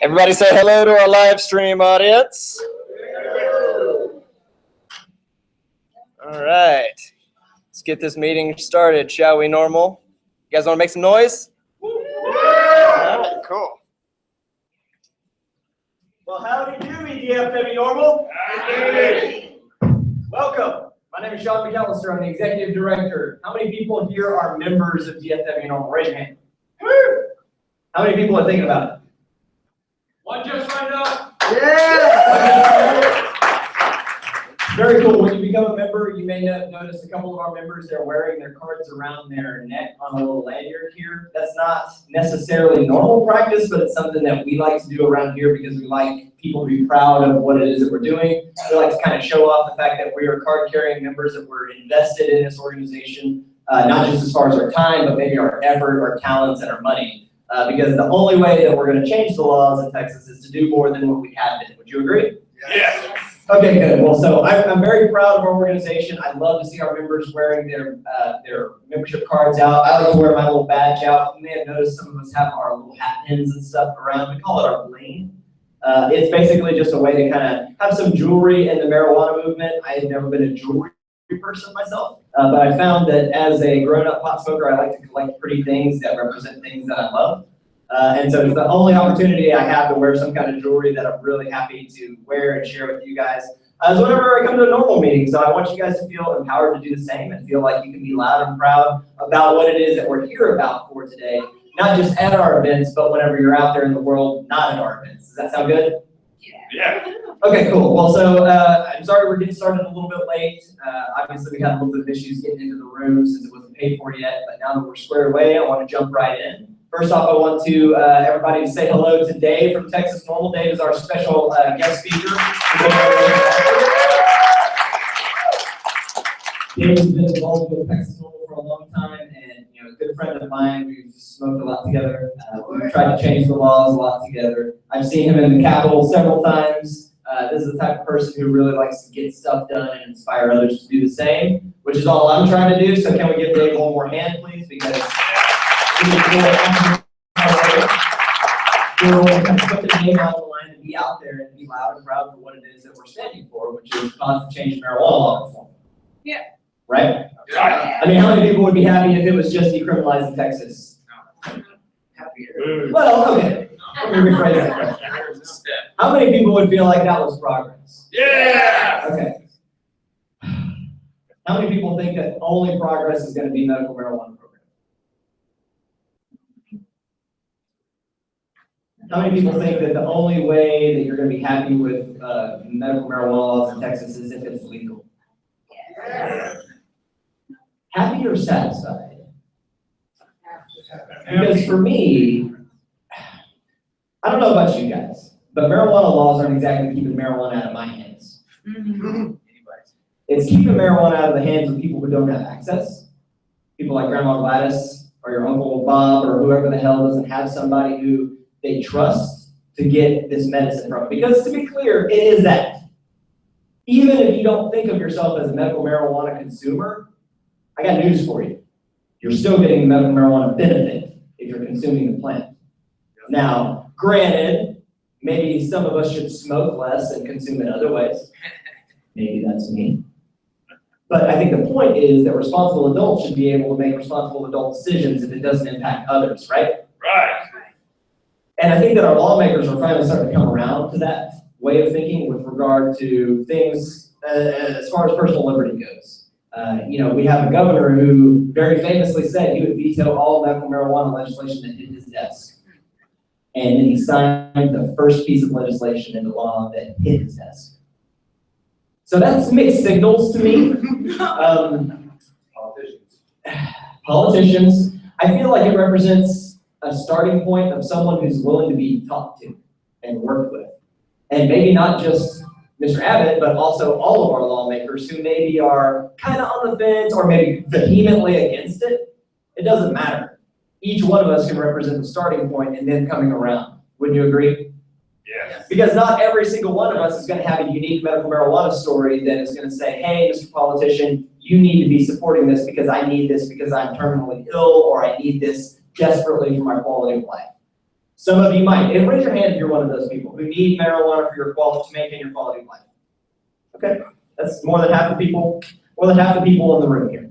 Everybody say hello to our live stream audience. All right. Let's get this meeting started, shall we, Normal? You guys want to make some noise? All right, cool. Well, howdy doody, DFW NORML. Howdy. Welcome. My name is Sean McAllister. I'm the Executive Director. How many people here are members of DFW NORML? Raise your hand. How many people are thinking about it? One just signed up. Yeah! Very cool. When you become a member, you may notice a couple of our members, they're wearing their cards around their neck on a little lanyard here. That's not necessarily normal practice, but it's something that we like to do around here because we like people to be proud of what it is that we're doing. We like to kind of show off the fact that we are card-carrying members, that we're invested in this organization, not just as far as our time, but maybe our effort, our talents, and our money. Because the only way that we're going to change the laws in Texas is to do more than what we have been. Would you agree? Yes. Okay, good. Well, so I'm very proud of our organization. I love to see our members wearing their membership cards out. I like to wear my little badge out. You may have noticed some of us have our little hat pins and stuff around. We call it our bling. It's basically just a way to kind of have some jewelry in the marijuana movement. I have never been a jewelry person myself, but I found that as a grown-up pot smoker, I like to collect pretty things that represent things that I love. And so it's the only opportunity I have to wear some kind of jewelry that I'm really happy to wear and share with you guys. Is whenever I come to a normal meeting, so I want you guys to feel empowered to do the same and feel like you can be loud and proud about what it is that we're here about for today, not just at our events, but whenever you're out there in the world, not at our events. Does that sound good? Yeah. Okay, cool. Well, so I'm sorry we're getting started a little bit late. Obviously, we had a little bit of issues getting into the room since it wasn't paid for yet, but now that we're squared away, I want to jump right in. First off, I want to everybody to say hello to Dave from Texas NORML. Dave is our special guest speaker. Dave has been involved with Texas NORML for a long time, and a good friend of mine. We've smoked a lot together. We've tried to change the laws a lot together. I've seen him in the Capitol several times. This is the type of person who really likes to get stuff done and inspire others to do the same, which is all I'm trying to do. So can we give Dave one more hand, please? Because we're going to put the name on the line and be out there and be loud and proud for what it is that we're standing for, which is cause to change marijuana law reform. Yeah. Right? Yeah. I mean, how many people would be happy if it was just decriminalized in Texas? No. Happier. Well, okay. Let me rephrase that question. How many people would feel like that was progress? Yeah. Okay. How many people think that only progress is going to be medical marijuana program? How many people think that the only way that you're going to be happy with medical marijuana laws in Texas is if it's legal? Yes. Happy or satisfied? Because for me, I don't know about you guys, but marijuana laws aren't exactly keeping marijuana out of my hands. It's keeping marijuana out of the hands of people who don't have access. People like Grandma Gladys or your Uncle Bob or whoever the hell doesn't have somebody who they trust to get this medicine from. Because to be clear, it is that. Even if you don't think of yourself as a medical marijuana consumer, I got news for you. You're still getting the medical marijuana benefit if you're consuming the plant. Now, granted, maybe some of us should smoke less and consume in other ways. Maybe that's me. But I think the point is that responsible adults should be able to make responsible adult decisions if it doesn't impact others, right? Right. And I think that our lawmakers are finally starting to come around to that way of thinking with regard to things as far as personal liberty goes. We have a governor who very famously said he would veto all medical marijuana legislation that hit his desk. And then he signed the first piece of legislation into law that hit his desk. So that's mixed signals to me. Politicians. I feel like it represents a starting point of someone who's willing to be talked to and worked with. And maybe not just Mr. Abbott, but also all of our lawmakers who maybe are kind of on the fence or maybe vehemently against it. It doesn't matter. Each one of us can represent the starting point and then coming around. Wouldn't you agree? Yes. Because not every single one of us is going to have a unique medical marijuana story that is going to say, hey, Mr. Politician, you need to be supporting this because I need this because I'm terminally ill, or I need this desperately for my quality of life. Some of you might. And raise your hand if you're one of those people who need marijuana for your quality, to maintain your quality of life. Okay, that's more than half the people. More than half the people in the room here.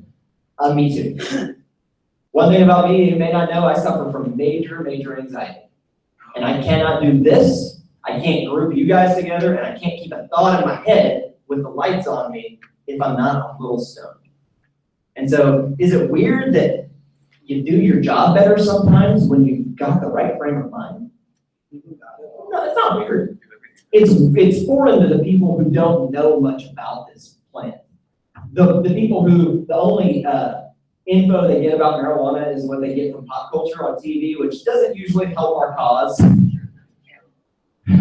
Me too. One thing about me, you may not know, I suffer from major anxiety. And I cannot do this. I can't group you guys together, and I can't keep a thought in my head with the lights on me if I'm not a little stoned. And so, is it weird that you do your job better sometimes when you've got the right frame of mind? No, it's not weird. It's foreign to the people who don't know much about this plant. The people who, the only info they get about marijuana is what they get from pop culture on TV, which doesn't usually help our cause.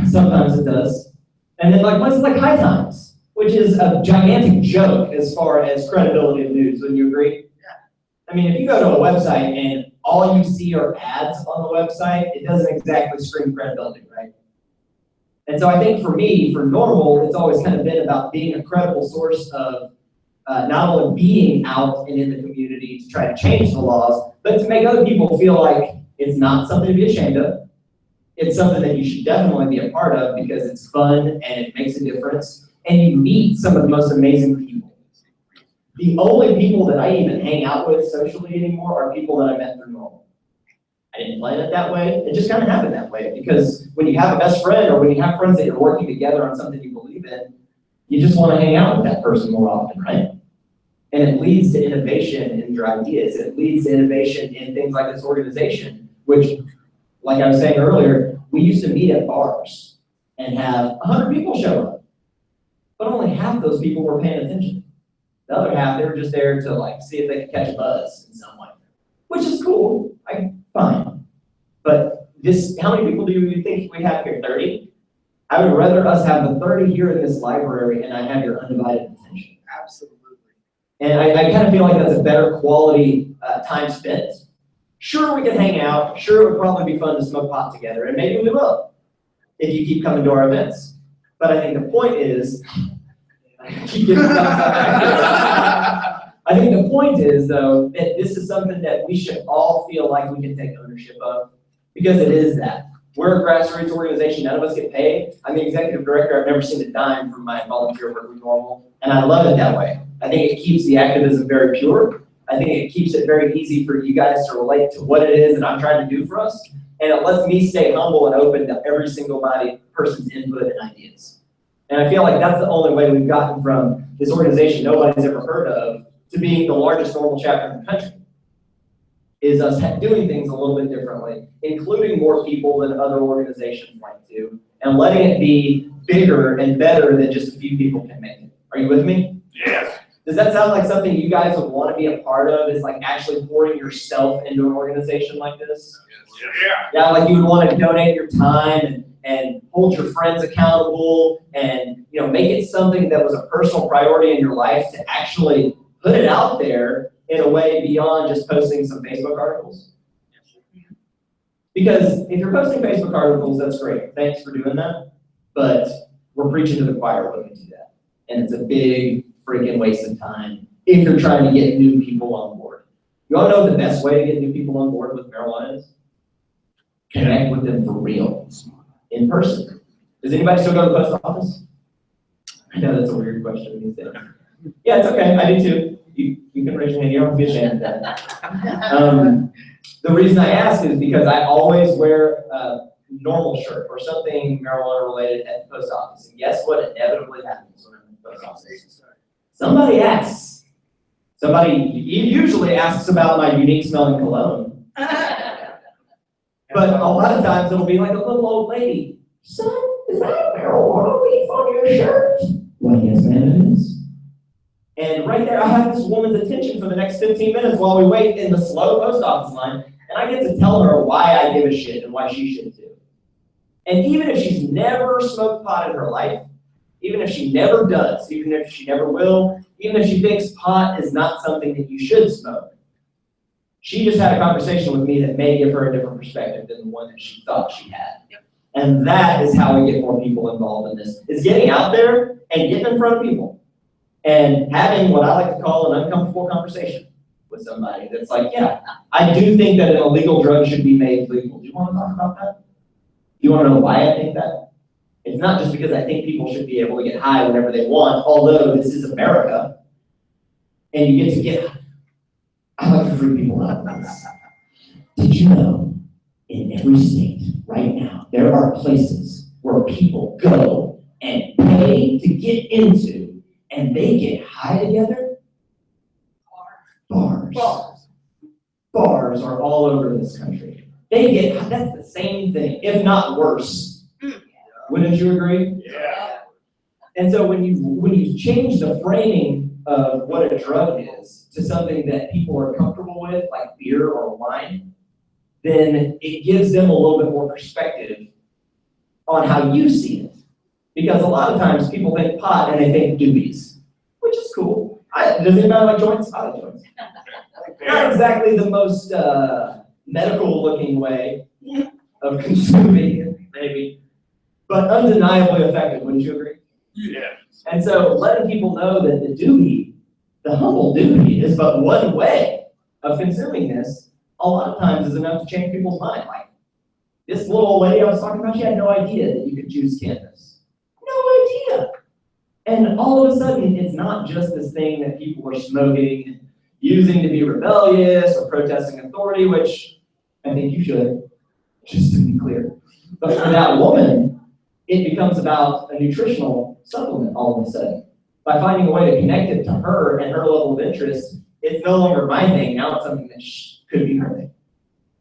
Sometimes it does. And then like places like High Times, which is a gigantic joke as far as credibility of news. Wouldn't you agree? Yeah. I mean, if you go to a website and all you see are ads on the website, it doesn't exactly scream credibility, right? And so I think for me, for NORML, it's always kind of been about being a credible source of not only being out and in the community to try to change the laws, but to make other people feel like it's not something to be ashamed of. It's something that you should definitely be a part of because it's fun and it makes a difference. And you meet some of the most amazing people. The only people that I even hang out with socially anymore are people that I met through NORML. I didn't plan it that way. It just kind of happened that way because when you have a best friend or when you have friends that you're working together on something you believe in, you just want to hang out with that person more often, right? And it leads to innovation in your ideas. It leads to innovation in things like this organization, which, like I was saying earlier, we used to meet at bars and have 100 people show up. But only half those people were paying attention. The other half, they were just there to like see if they could catch a buzz in some way, which is cool. Fine. But this, how many people do you think we have here? 30? I would rather us have the 30 here in this library and I have your undivided attention. Absolutely. And I kind of feel like that's a better quality time spent. Sure, we can hang out. Sure, it would probably be fun to smoke pot together, and maybe we will if you keep coming to our events. But I think the point is, I think the point is, though, that this is something that we should all feel like we can take ownership of, because it is that. We're a grassroots organization. None of us get paid. I'm the executive director. I've never seen a dime from my volunteer work with NORML, and I love it that way. I think it keeps the activism very pure. I think it keeps it very easy for you guys to relate to what it is that I'm trying to do for us, and it lets me stay humble and open to every single person's input and ideas. And I feel like that's the only way we've gotten from this organization nobody's ever heard of to being the largest NORML chapter in the country, is us doing things a little bit differently, including more people than other organizations might do, and letting it be bigger and better than just a few people can make it. Are you with me? Yes. Does that sound like something you guys would want to be a part of, is like actually pouring yourself into an organization like this? Yeah. Yeah, like you would want to donate your time and hold your friends accountable and make it something that was a personal priority in your life to actually put it out there in a way beyond just posting some Facebook articles. Because if you're posting Facebook articles, that's great. Thanks for doing that. But we're preaching to the choir when we do that. And it's a big freaking waste of time if you're trying to get new people on board. You all know the best way to get new people on board with marijuana is? Connect with them for real, in person. Does anybody still go to the post office? I know that's a weird question these days. Yeah, it's okay. I do too. You can raise your hand. You don't have to be ashamed of that. The reason I ask is because I always wear a NORML shirt or something marijuana related at the post office. And guess what inevitably happens when I'm in the post office? Somebody asks. Somebody usually asks about my unique smelling cologne. But a lot of times it'll be like a little old lady. Son, is that a marijuana leaf on your shirt? Well, yes, ma'am, it is. And right there, I have this woman's attention for the next 15 minutes while we wait in the slow post office line, and I get to tell her why I give a shit and why she should too. And even if she's never smoked pot in her life, even if she never does, even if she never will, even if she thinks pot is not something that you should smoke, she just had a conversation with me that may give her a different perspective than the one that she thought she had. And that is how we get more people involved in this, is getting out there and getting in front of people and having what I like to call an uncomfortable conversation with somebody that's like, yeah, I do think that an illegal drug should be made legal. Do you want to talk about that? Do you want to know why I think that? It's not just because I think people should be able to get high whenever they want, although this is America, and you get to get high. I like to freak people out with this. Did you know, in every state right now, there are places where people go and pay to get into, and they get high together? Bars. Bars are all over this country. They get, that's the same thing, if not worse. Wouldn't you agree? Yeah. And so when you change the framing of what a drug is to something that people are comfortable with, like beer or wine, then it gives them a little bit more perspective on how you see it. Because a lot of times people think pot and they think doobies, which is cool. Does anybody like joints? I like joints. Not exactly the most medical looking way of consuming it, maybe, but undeniably effective, wouldn't you agree? Yeah. And so letting people know that the duty, the humble duty, is but one way of consuming this, a lot of times is enough to change people's mind. Like, this little old lady I was talking about, she had no idea that you could juice cannabis. No idea. And all of a sudden, it's not just this thing that people are smoking, using to be rebellious or protesting authority, which I think you should, just to be clear. But for that woman, it becomes about a nutritional supplement all of a sudden. By finding a way to connect it to her and her level of interest, it's no longer my thing, now it's something that could be her thing.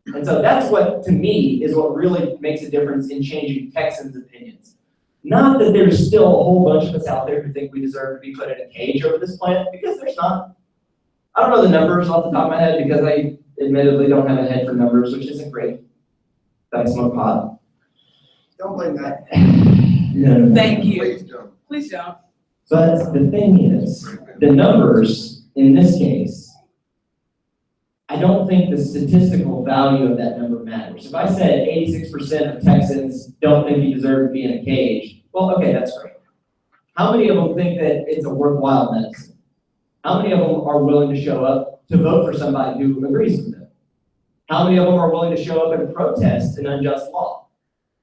And so that's what, to me, is what really makes a difference in changing Texans' opinions. Not that there's still a whole bunch of us out there who think we deserve to be put in a cage over this plant, because there's not. I don't know the numbers off the top of my head, because I admittedly don't have a head for numbers, which isn't great. That I smoke pot. Don't blame that. No. Thank you. Please don't. Please don't. But the thing is, the numbers in this case, I don't think the statistical value of that number matters. If I said 86% of Texans don't think you deserve to be in a cage, well, okay, that's great. How many of them think that it's a worthwhile medicine? How many of them are willing to show up to vote for somebody who agrees with them? How many of them are willing to show up and protest an unjust law?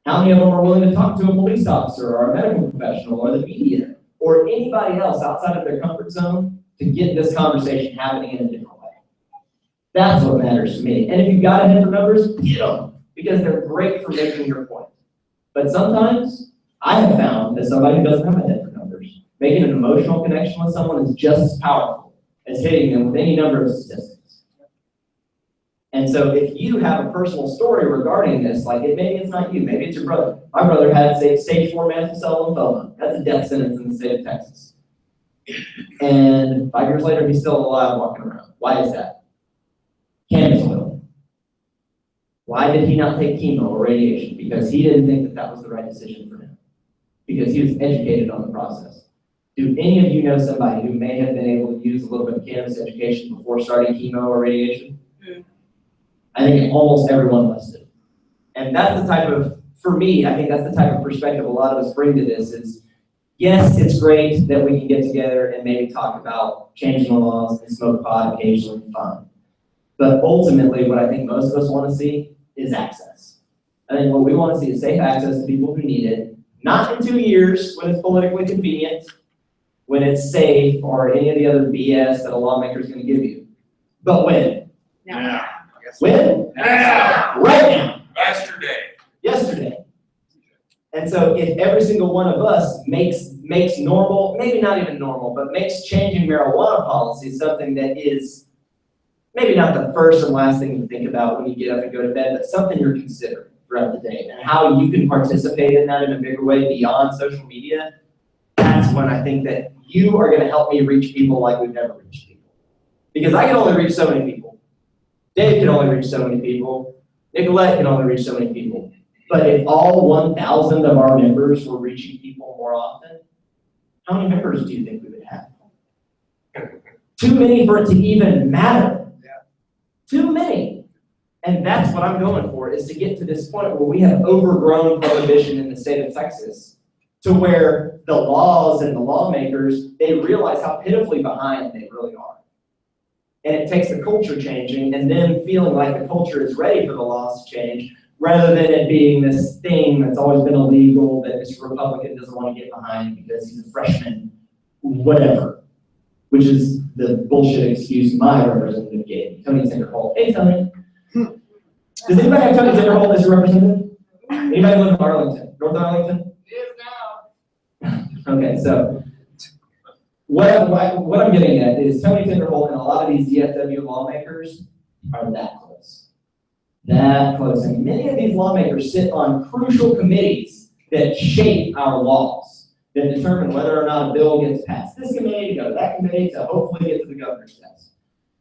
How many of them are willing to talk to a police officer or a medical professional or the media or anybody else outside of their comfort zone to get this conversation happening in a different way? That's what matters to me. And if you've got a head for numbers, get them, because they're great for making your point. But sometimes I have found that somebody who doesn't have a head for numbers, making an emotional connection with someone is just as powerful as hitting them with any number of statistics. And so if you have a personal story regarding this, like maybe it's not you, maybe it's your brother. My brother had stage 4 mantle cell lymphoma. That's a death sentence in the state of Texas. And 5 years later, he's still alive walking around. Why is that? Cannabis oil. Why did he not take chemo or radiation? Because he didn't think that that was the right decision for him. Because he was educated on the process. Do any of you know somebody who may have been able to use a little bit of cannabis education before starting chemo or radiation? I think almost everyone must have. And that's the type of, for me, I think that's the type of perspective a lot of us bring to this is, yes, it's great that we can get together and maybe talk about changing the laws and smoke pot occasionally, fine. But ultimately, what I think most of us want to see is access. I think what we want to see is safe access to people who need it, not in 2 years when it's politically convenient, when it's safe, or any of the other BS that a lawmaker is going to give you. But when? Now. When? Now. Right now. Yesterday. And so if every single one of us makes normal, maybe not even normal, but makes changing marijuana policy something that is maybe not the first and last thing you think about when you get up and go to bed, but something you're considering throughout the day, and how you can participate in that in a bigger way beyond social media, that's when I think that you are going to help me reach people like we've never reached people. Because I can only reach so many people. Dave can only reach so many people. Nicolette can only reach so many people. But if all 1,000 of our members were reaching people more often, how many members do you think we would have? Too many for it to even matter. Too many. And that's what I'm going for, is to get to this point where we have overgrown prohibition in the state of Texas, to where the laws and the lawmakers, they realize how pitifully behind they really are. And it takes the culture changing and then feeling like the culture is ready for the laws to change, rather than it being this thing that's always been illegal that this Republican doesn't want to get behind because he's a freshman, whatever, which is the bullshit excuse my representative gave, Tony Tinderholt. Hey, Tony. Does anybody have Tony Tinderholt as your representative? Anybody live in Arlington, North Arlington? Yes, now. Okay, so what I'm getting at is Tony Tinderholt and a lot of these DFW lawmakers are that close. That close. And many of these lawmakers sit on crucial committees that shape our laws, that determine whether or not a bill gets passed this committee, to go to that committee, to hopefully get to the governor's desk.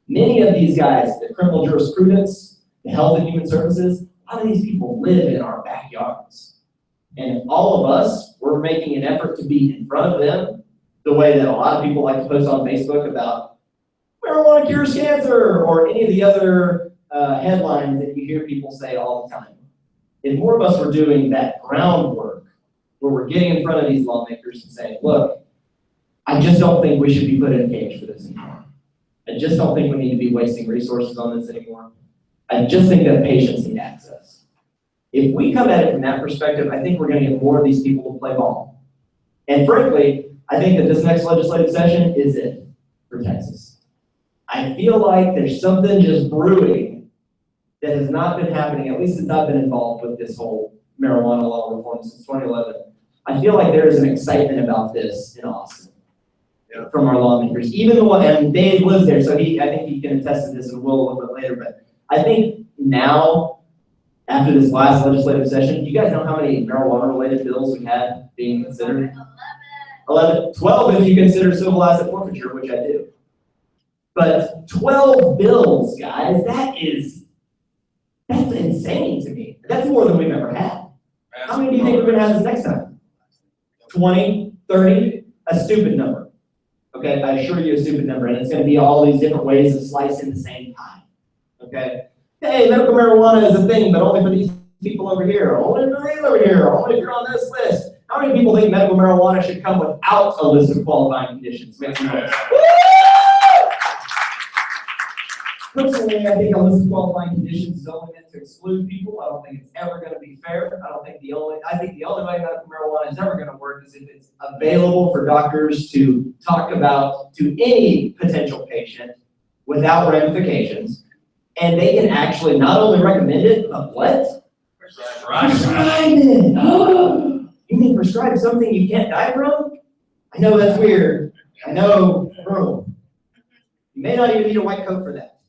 Many of these guys, the criminal jurisprudence, the health and human services, a lot of these people live in our backyards. And all of us, we're making an effort to be in front of them the way that a lot of people like to post on Facebook about marijuana cures cancer or any of the other headlines that you hear people say all the time. If more of us were doing that groundwork, where we're getting in front of these lawmakers and saying, look, I just don't think we should be put in a cage for this anymore. I just don't think we need to be wasting resources on this anymore. I just think that patients need access. If we come at it from that perspective, I think we're going to get more of these people to play ball. And frankly, I think that this next legislative session is it for Texas. I feel like there's something just brewing that has not been happening, at least since I've been involved with this whole marijuana law reform since 2011. I feel like there is an excitement about this in Austin from our lawmakers. Even the one, and Dave lives there, so I think he can attest to this and will a little bit later, but I think now, after this last legislative session, you guys know how many marijuana-related bills we had being considered? 11, 12 if you consider civil asset forfeiture, which I do. But 12 bills, guys, that's insane to me. That's more than we've ever had. How many do you think we're gonna have this next time? 20, 30, a stupid number. Okay, I assure you a stupid number, and it's gonna be all these different ways of slicing the same pie. Okay? Hey, medical marijuana is a thing, but only for these people over here, only for these over here, only if you're on this list. How many people think medical marijuana should come without a list of qualifying conditions? Make some noise. Personally, I think a list of qualifying conditions is only meant to exclude people. I don't think it's ever going to be fair. I think the only way medical marijuana is ever going to work is if it's available for doctors to talk about to any potential patient without ramifications. And they can actually not only recommend it, but what? Prescribe it. Oh, you mean prescribe something you can't die from? I know that's weird. I know, bro. You may not even need a white coat for that.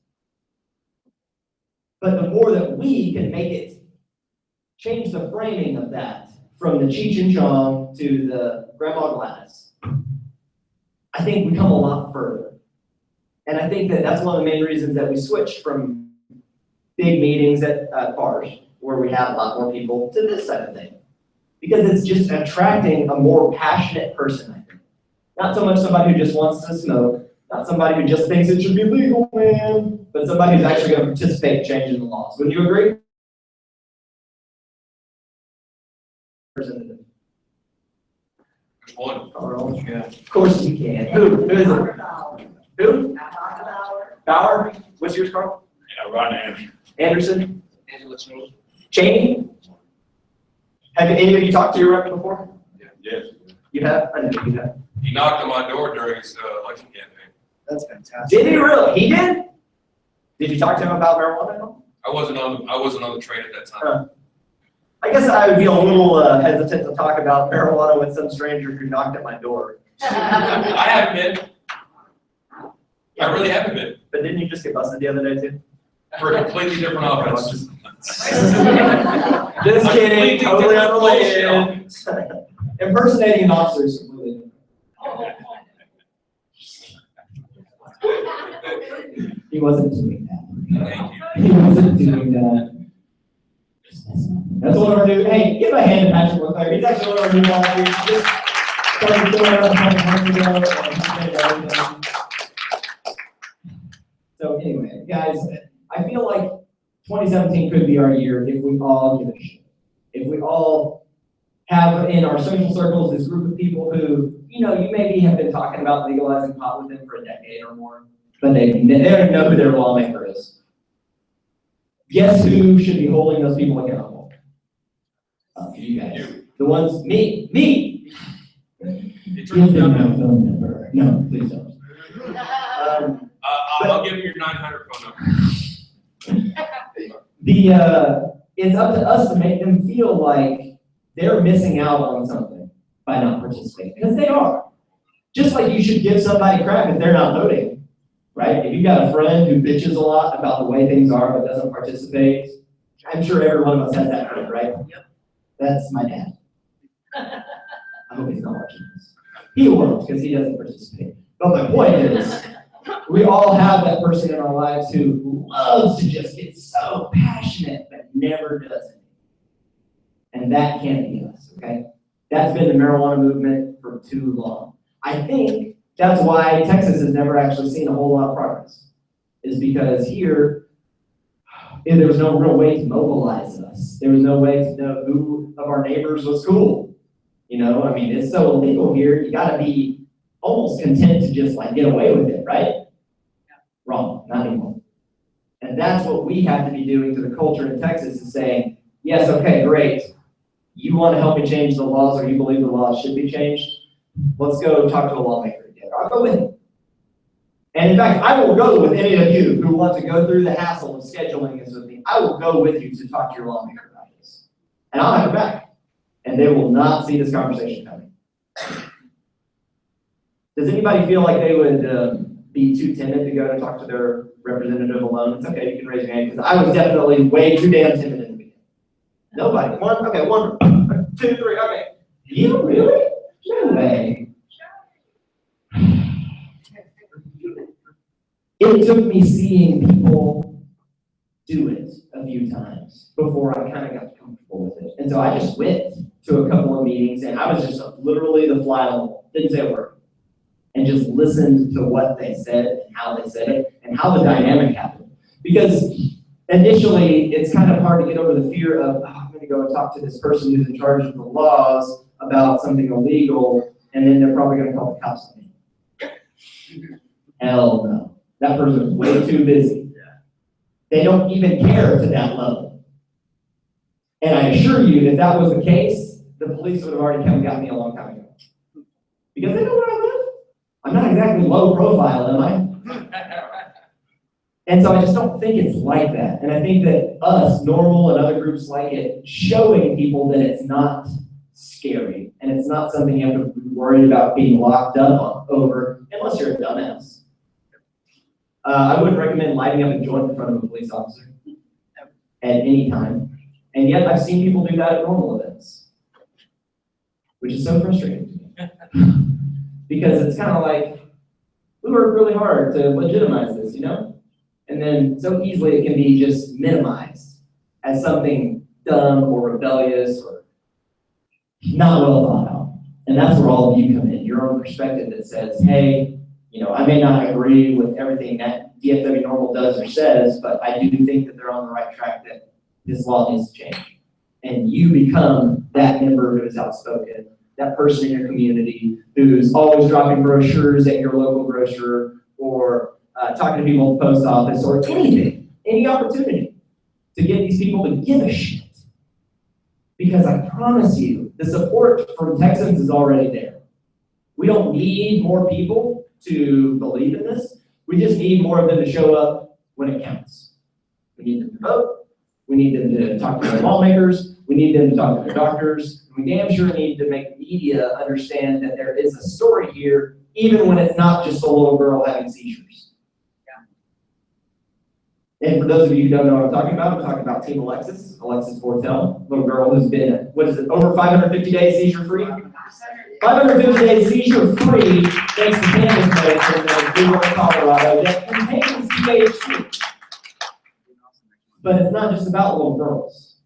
But the more that we can make it, change the framing of that from the Cheech and Chong to the Grandma Gladys, I think we come a lot further. And I think that that's one of the main reasons that we switched from big meetings at bars, where we have a lot more people, to this type of thing. Because it's just attracting a more passionate person, I think. Not so much somebody who just wants to smoke, not somebody who just thinks it should be legal, man, but somebody who's actually going to participate in changing the laws. Wouldn't you agree? Which one? Carl. Yeah. Of course you can. Who is it? Who? Bauer. What's yours, Carl? Yeah, Ron Anderson. Anderson? Cheney? Have any of you talked to your rep before? Yeah. Yes. You have? I know you have. He knocked on my door during his election campaign. That's fantastic. Did he really? He did? Did you talk to him about marijuana at all? I wasn't on the train at that time. I guess I would be a little hesitant to talk about marijuana with some stranger who knocked at my door. I haven't been. I really haven't been. But didn't you just get busted the other day too? For a completely different offense. Just kidding, totally Bullshit. unrelated. Impersonating an officer is completely different. He wasn't doing that. He wasn't doing that. That's one of our new, hey, give a hand to Patrick Leclerc. He's actually one of our new volunteers. Just started doing it a couple months ago. So anyway, guys, I feel like 2017 could be our year if we all give a shit. If we all have in our social circles this group of people who, you know, you maybe have been talking about legalizing pot with them for a decade or more. but they don't even know who their lawmaker is. Guess who should be holding those people accountable? You guys. The ones, me. Give them my phone number. No, please don't. I'll give you your 900 phone number. It's up to us to make them feel like they're missing out on something by not participating, because they are. Just like you should give somebody crap if they're not voting, right? If you've got a friend who bitches a lot about the way things are but doesn't participate, I'm sure every one of us has that friend, right? Yep. That's my dad. I hope he's not watching this. He won't, because he doesn't participate. But my point is, we all have that person in our lives who loves to just get so passionate but never does it. And that can't be us, okay? That's been the marijuana movement for too long. I think that's why Texas has never actually seen a whole lot of progress, is because here, there was no real way to mobilize us. There was no way to know who of our neighbors was cool. You know, I mean, it's so illegal here, you gotta be almost content to just like get away with it, right? Yeah. Wrong, not anymore. And that's what we have to be doing to the culture in Texas, is saying, yes, okay, great. You want to help me change the laws, or you believe the laws should be changed? Let's go talk to a lawmaker together. I'll go with him. And in fact, I will go with any of you who want to go through the hassle of scheduling this with me. I will go with you to talk to your lawmaker about this. And I'll have your back. And they will not see this conversation coming. Does anybody feel like they would be too timid to go to talk to their representative alone? It's okay, you can raise your hand, because I was definitely way too damn timid in the beginning. Nobody. One, okay, 1, 2, 3, okay. You really? No way. It took me seeing people do it a few times before I kind of got comfortable with it. And so I just went to a couple of meetings, and I was just literally the fly on the wall. Didn't say a word. And just listened to what they said and how they said it and how the dynamic happened. Because initially, it's kind of hard to get over the fear of, oh, I'm going to go and talk to this person who's in charge of the laws about something illegal, and then they're probably going to call the cops on me. Hell no. That person is way too busy. They don't even care to that level. And I assure you, if that was the case, the police would have already come and got me a long time ago. Because they know where I live. I'm not exactly low profile, am I? And so I just don't think it's like that. And I think that us, NORML, and other groups like it, showing people that it's not scary, and it's not something you have to be worried about being locked up over, unless you're a dumbass. I wouldn't recommend lighting up a joint in front of a police officer at any time. And yet I've seen people do that at NORML events, which is so frustrating to me. Because it's kind of like, we work really hard to legitimize this, you know? And then so easily it can be just minimized as something dumb or rebellious or not well thought out. And that's where all of you come in, your own perspective that says, hey, you know, I may not agree with everything that DFW NORML does or says, but I do think that they're on the right track, that this law needs to change. And you become that member who is outspoken, that person in your community who's always dropping brochures at your local grocer, or talking to people at the post office, or anything, any opportunity to get these people to give a shit. Because I promise you, the support from Texans is already there. We don't need more people to believe in this. We just need more of them to show up when it counts. We need them to vote. We need them to talk to their lawmakers. We need them to talk to their doctors. We damn sure need to make media understand that there is a story here, even when it's not just a little girl having seizures. Yeah. And for those of you who don't know what I'm talking about Team Alexis Fortel, little girl who's been, over 550 days seizure-free? 550 days seizure-free, thanks to cannabis medicine in Google, Colorado, that contains THC. But it's not just about little girls.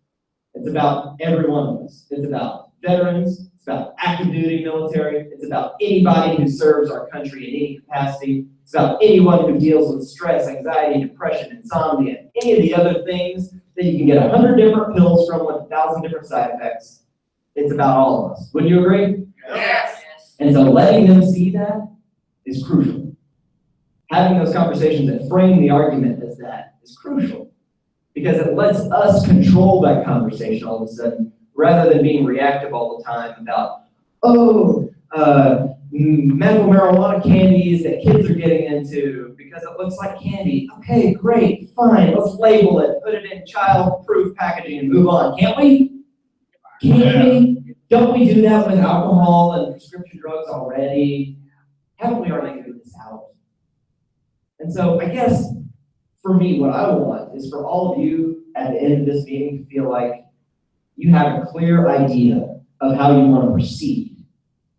It's about every one of us. It's about veterans. It's about active duty military. It's about anybody who serves our country in any capacity. It's about anyone who deals with stress, anxiety, depression, insomnia, any of the other things that you can get 100 different pills from with 1,000 different side effects. It's about all of us. Wouldn't you agree? Yes. And so letting them see that is crucial. having those conversations and framing the argument as that is crucial, because it lets us control that conversation all of a sudden, rather than being reactive all the time about, oh, medical marijuana candies that kids are getting into because it looks like candy. Okay, great, fine, let's label it, put it in child-proof packaging and move on. Can't we? Can't we? Don't we do that with alcohol and prescription drugs already? Haven't we already figured this out? And so I guess for me, what I want is for all of you at the end of this meeting to feel like you have a clear idea of how you want to proceed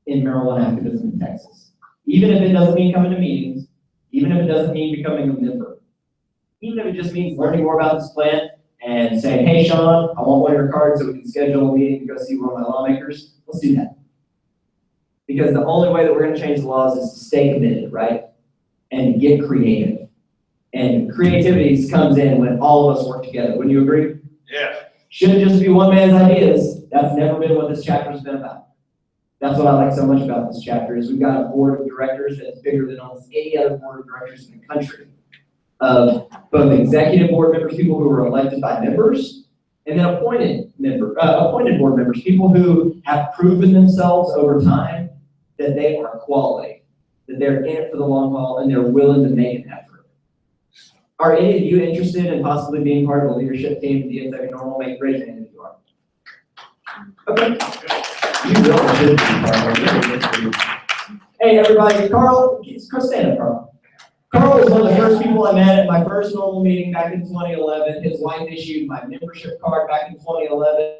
in marijuana activism in Texas. Even if it doesn't mean coming to meetings, even if it doesn't mean becoming a member, even if it just means learning more about this plant and saying, hey, Sean, I want one of your cards so we can schedule a meeting to go see one of my lawmakers, let's do that. Because the only way that we're going to change the laws is to stay committed, right? And get creative. And creativity comes in when all of us work together. Wouldn't you agree? Yeah. Shouldn't just be one man's ideas. That's never been what this chapter's been about. That's what I like so much about this chapter is we've got a board of directors that's bigger than almost any other board of directors in the country. Of both executive board members, people who were elected by members, and then appointed board members, people who have proven themselves over time that they are quality, that they're in it for the long haul, and they're willing to make an effort. Are any of you interested in possibly being part of the leadership team at DFW NORML? Make raise your hand if you are. Okay. You really should be, Carl. Hey, everybody, Carl, stand up, Carl. Carl was one of the first people I met at my first NORML meeting back in 2011. His wife issued my membership card back in 2011.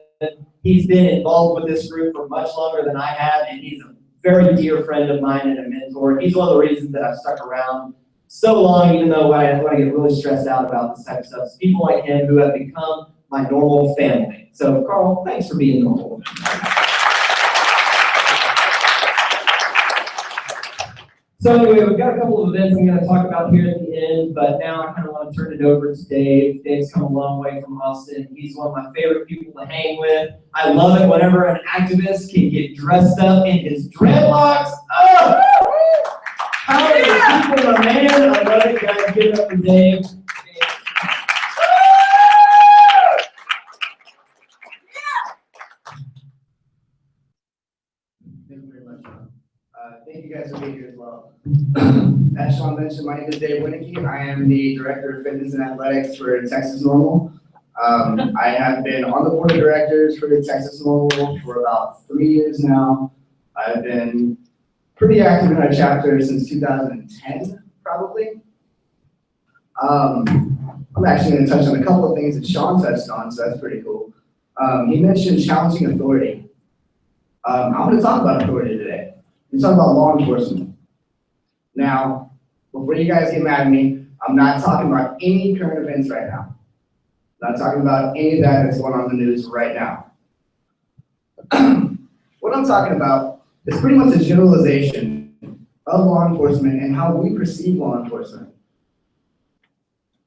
He's been involved with this group for much longer than I have, and he's a very dear friend of mine and a mentor. He's one of the reasons that I've stuck around so long, even though when I get really stressed out about this type of stuff. It's people like him who have become my NORML family. So, Carl, thanks for being NORML. So anyway, we've got a couple of events I'm going to talk about here at the end, but now I kind of want to turn it over to Dave. Dave's come a long way from Austin. He's one of my favorite people to hang with. I love it whenever an activist can get dressed up in his dreadlocks. Oh! How many people are man? I love it, guys. Give it up for Dave. Thank you very much, Sean. Thank you guys for being here as well. As Sean mentioned, my name is Dave Wienecke. I am the Director of Fitness and Athletics for Texas NORML. I have been on the board of directors for the Texas NORML for about 3 years now. I've been pretty active in our chapter since 2010, probably. I'm actually going to touch on a couple of things that Sean touched on, so that's pretty cool. He mentioned challenging authority. I'm going to talk about authority today. We're talking about law enforcement. Now, before you guys get mad at me, I'm not talking about any current events right now. I'm not talking about any of that that's going on in the news right now. What I'm talking about is pretty much a generalization of law enforcement and how we perceive law enforcement.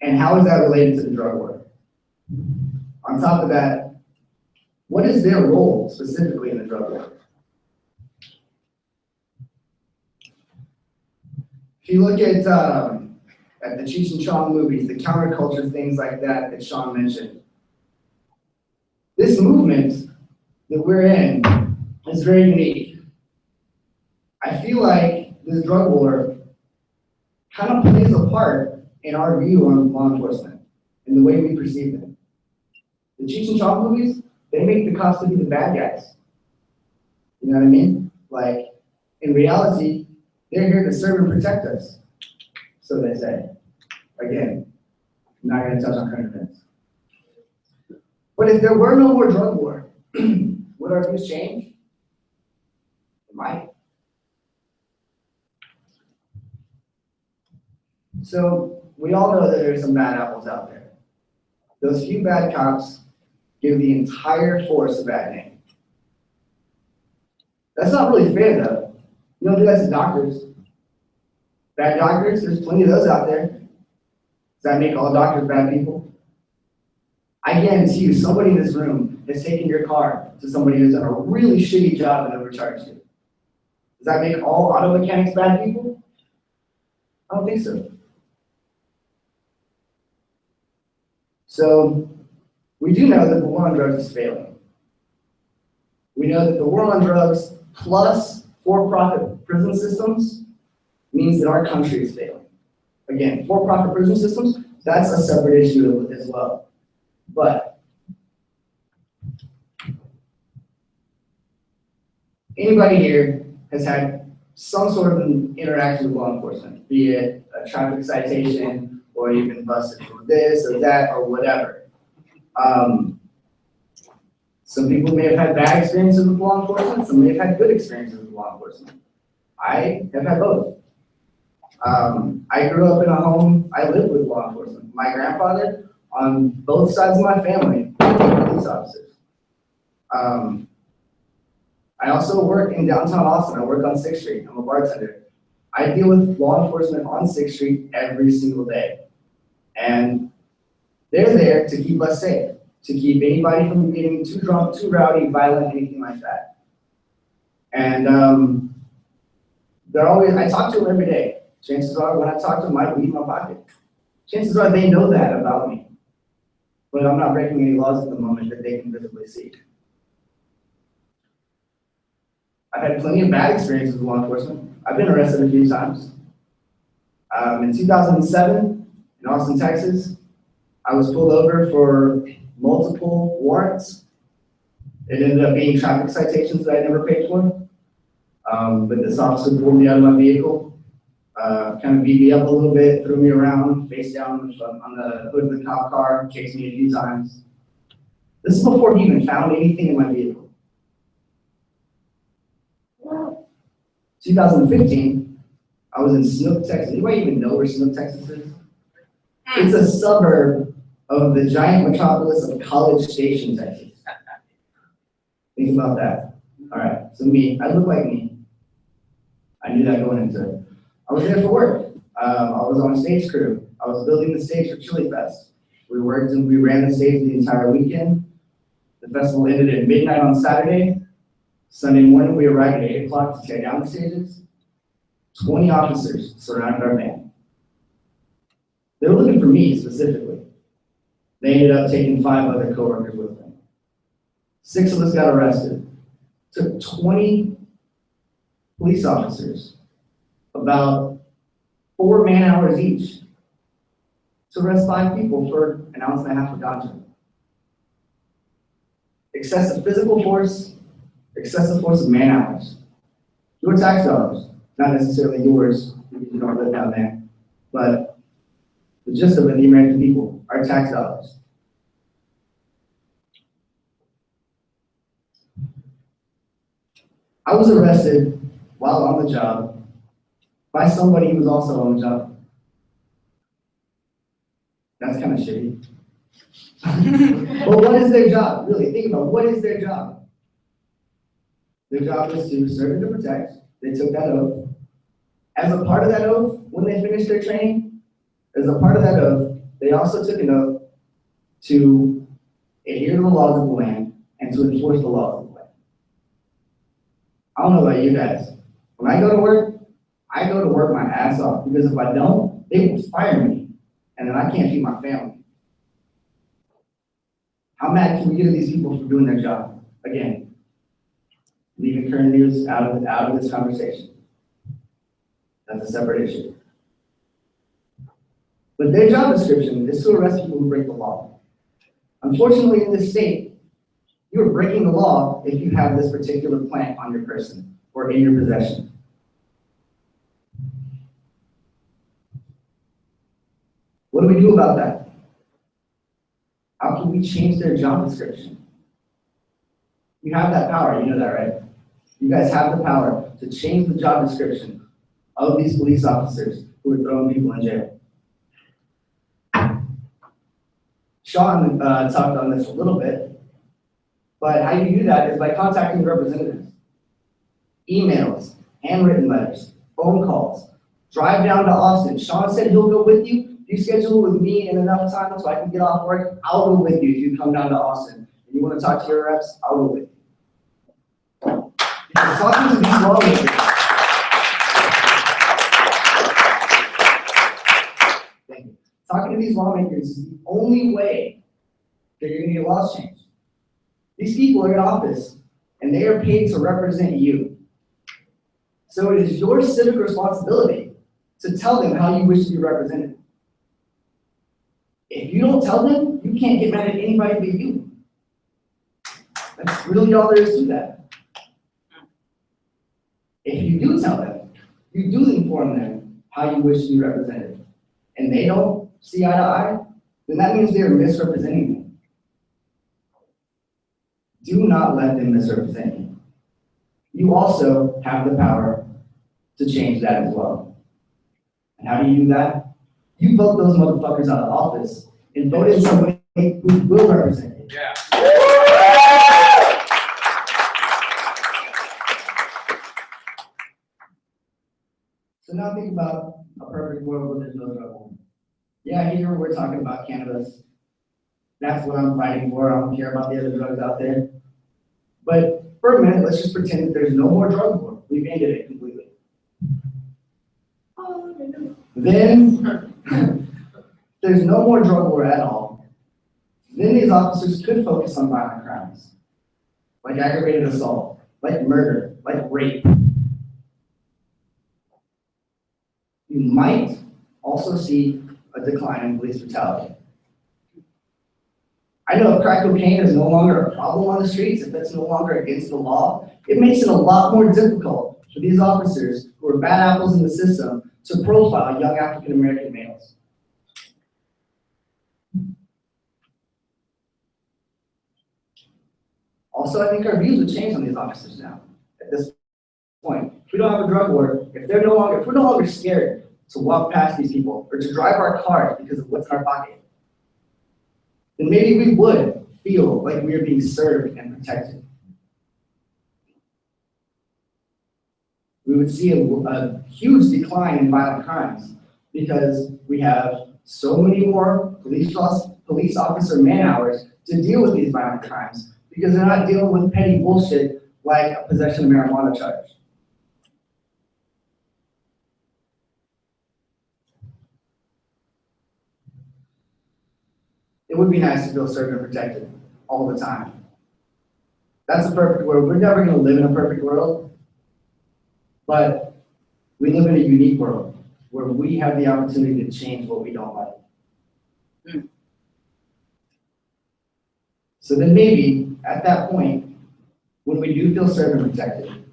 And how is that related to the drug war? On top of that, what is their role specifically in the drug war? If you look at the Cheech and Chong movies, the counterculture things like that that Sean mentioned, this movement that we're in is very unique. I feel like this drug war kind of plays a part in our view on law enforcement and the way we perceive them. The Cheech and Chong movies, they make the cops to be the bad guys. You know what I mean? Like, in reality, they're here to serve and protect us, so they say. Again, I'm not going to touch on current events. But if there were no more drug war, would our views change? It might. So we all know that there's some bad apples out there. Those few bad cops give the entire force a bad name. That's not really fair, though. You don't do that to doctors. Bad doctors, there's plenty of those out there. Does that make all doctors bad people? I guarantee you, somebody in this room has taken your car to somebody who's done a really shitty job and overcharged you. Does that make all auto mechanics bad people? I don't think so. So we do know that the war on drugs is failing. We know that the war on drugs plus for-profit prison systems means that our country is failing. Again, for-profit prison systems, that's a separate issue as well. But anybody here has had some sort of an interaction with law enforcement, be it a traffic citation, or you've been busted for this or that or whatever. Some people may have had bad experiences with law enforcement, some may have had good experiences with law enforcement. I have had both. I grew up in a home, I lived with law enforcement. My grandfather, on both sides of my family, were police officers. I also work in downtown Austin. I work on 6th Street. I'm a bartender. I deal with law enforcement on 6th Street every single day. And they're there to keep us safe, to keep anybody from getting too drunk, too rowdy, violent, anything like that. And they're always, I talk to them every day. Chances are when I talk to them, I have weed in my pocket. Chances are they know that about me. But I'm not breaking any laws at the moment that they can visibly see. I've had plenty of bad experiences with law enforcement. I've been arrested a few times. In 2007, in Austin, Texas, I was pulled over for multiple warrants. It ended up being traffic citations that I never paid for. But this officer pulled me out of my vehicle, kind of beat me up a little bit, threw me around, face down on the hood of the cop car, chased me a few times. This is before he even found anything in my vehicle. 2015, I was in Snook, Texas. Anybody even know where Snook, Texas is? It's a suburb of the giant metropolis of College Station, Texas. Think about that. All right, so me, I look like me. I knew that going into it. I was there for work. I was on a stage crew. I was building the stage for Chili Fest. We worked and we ran the stage the entire weekend. The festival ended at midnight on Saturday. Sunday morning, we arrived at 8 o'clock to tear down the stages. 20 officers surrounded our van. They were looking for me specifically. They ended up taking 5 other coworkers with them. 6 of us got arrested. Took 20 police officers, about 4 man-hours each, to arrest 5 people for 1.5 ounces of ganja. Excessive physical force, excessive force of man-hours. Your tax dollars, not necessarily yours, because you don't live down there, but the gist of it, the American people, our tax dollars. I was arrested while on the job by somebody who was also on the job. That's kind of shitty. But what is their job? Really, think about what is their job? Their job is to serve and to protect. They took that oath. As a part of that oath, when they finished their training, as a part of that oath, they also took an oath to adhere to the laws of the land and to enforce the laws of the land. I don't know about you guys. When I go to work my ass off, because if I don't, they will fire me, and then I can't feed my family. How mad can we get at these people for doing their job? Again, leaving current news out of this conversation. That's a separate issue. But their job description is to arrest people who break the law. Unfortunately, in this state, you're breaking the law if you have this particular plant on your person or in your possession. What do we do about that? How can we change their job description? You have that power, you know that, right? You guys have the power to change the job description of these police officers who are throwing people in jail. Sean talked on this a little bit, but how you do that is by contacting representatives. Emails, handwritten letters, phone calls, drive down to Austin. Sean said he'll go with you. You schedule with me in enough time so I can get off work. I'll go with you if you come down to Austin. And you want to talk to your reps, I'll go with you. Because talking to these lawmakers, talking to these lawmakers is the only way that you're gonna get laws changed. These people are in office and they are paid to represent you. So it is your civic responsibility to tell them how you wish to be represented. If you don't tell them, you can't get mad at anybody but you. That's really all there is to that. If you do tell them, you do inform them how you wish to be represented, and they don't see eye to eye, then that means they are misrepresenting them. Do not let them misrepresent you. You also have the power to change that as well. And how do you do that? You vote those motherfuckers out of office and vote in somebody who will represent you. Yeah. So now think about a perfect world where there's no drug war. Yeah, here we're talking about cannabis. That's what I'm fighting for. I don't care about the other drugs out there. But for a minute, let's just pretend that there's no more drug war. We've ended it completely. Then there's no more drug war at all. Then these officers could focus on violent crimes, like aggravated assault, like murder, like rape. You might also see a decline in police brutality. I know if crack cocaine is no longer a problem on the streets, if that's no longer against the law, it makes it a lot more difficult for these officers who are bad apples in the system to profile young African American males. Also, I think our views would change on these officers now. At this point, if we don't have a drug war, if we're no longer scared to walk past these people or to drive our cars because of what's in our pocket, then maybe we would feel like we are being served and protected. We would see a huge decline in violent crimes because we have so many more police officer man-hours to deal with these violent crimes because they're not dealing with petty bullshit like a possession of marijuana charge. It would be nice to feel served and protected all the time. That's a perfect world. We're never going to live in a perfect world, but we live in a unique world where we have the opportunity to change what we don't like. So then maybe at that point, when we do feel served and protected,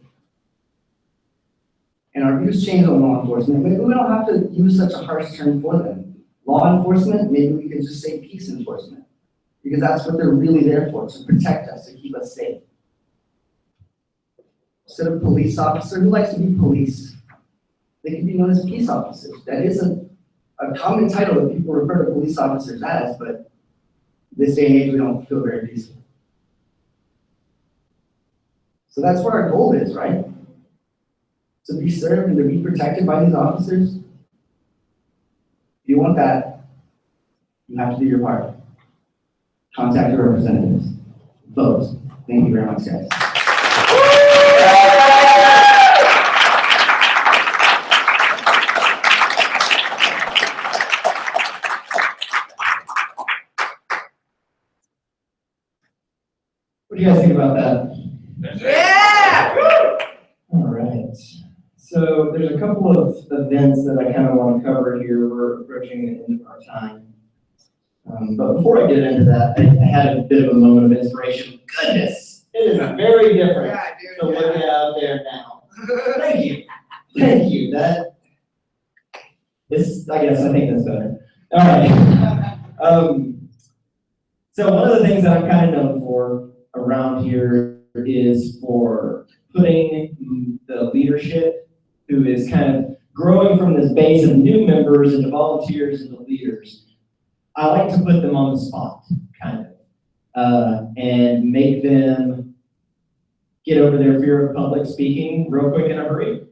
and our views change on law enforcement, maybe we don't have to use such a harsh term for them. Law enforcement, maybe we could just say peace enforcement, because that's what they're really there for, to protect us, to keep us safe. Instead of police officer, who likes to be police? They can be known as peace officers. That is a common title that people refer to police officers as, but this day and age, we don't feel very peaceful. So that's what our goal is, right? To be served and to be protected by these officers. If you want that, you have to do your part. Contact your representatives. Vote. Thank you very much, guys. What do you guys think about that? Yeah! All right. So there's a couple of events that I kind of want to cover here. We're approaching the end of our time. But before I get into that, I had a bit of a moment of inspiration. Goodness, it is very different to look at out there now. Thank you. Thank you. That is, I think that's better. All right. So one of the things that I'm kind of known for around here is for putting the leadership who is kind of growing from this base of new members and volunteers and the leaders. I like to put them on the spot, kind of, and make them get over their fear of public speaking real quick in a hurry.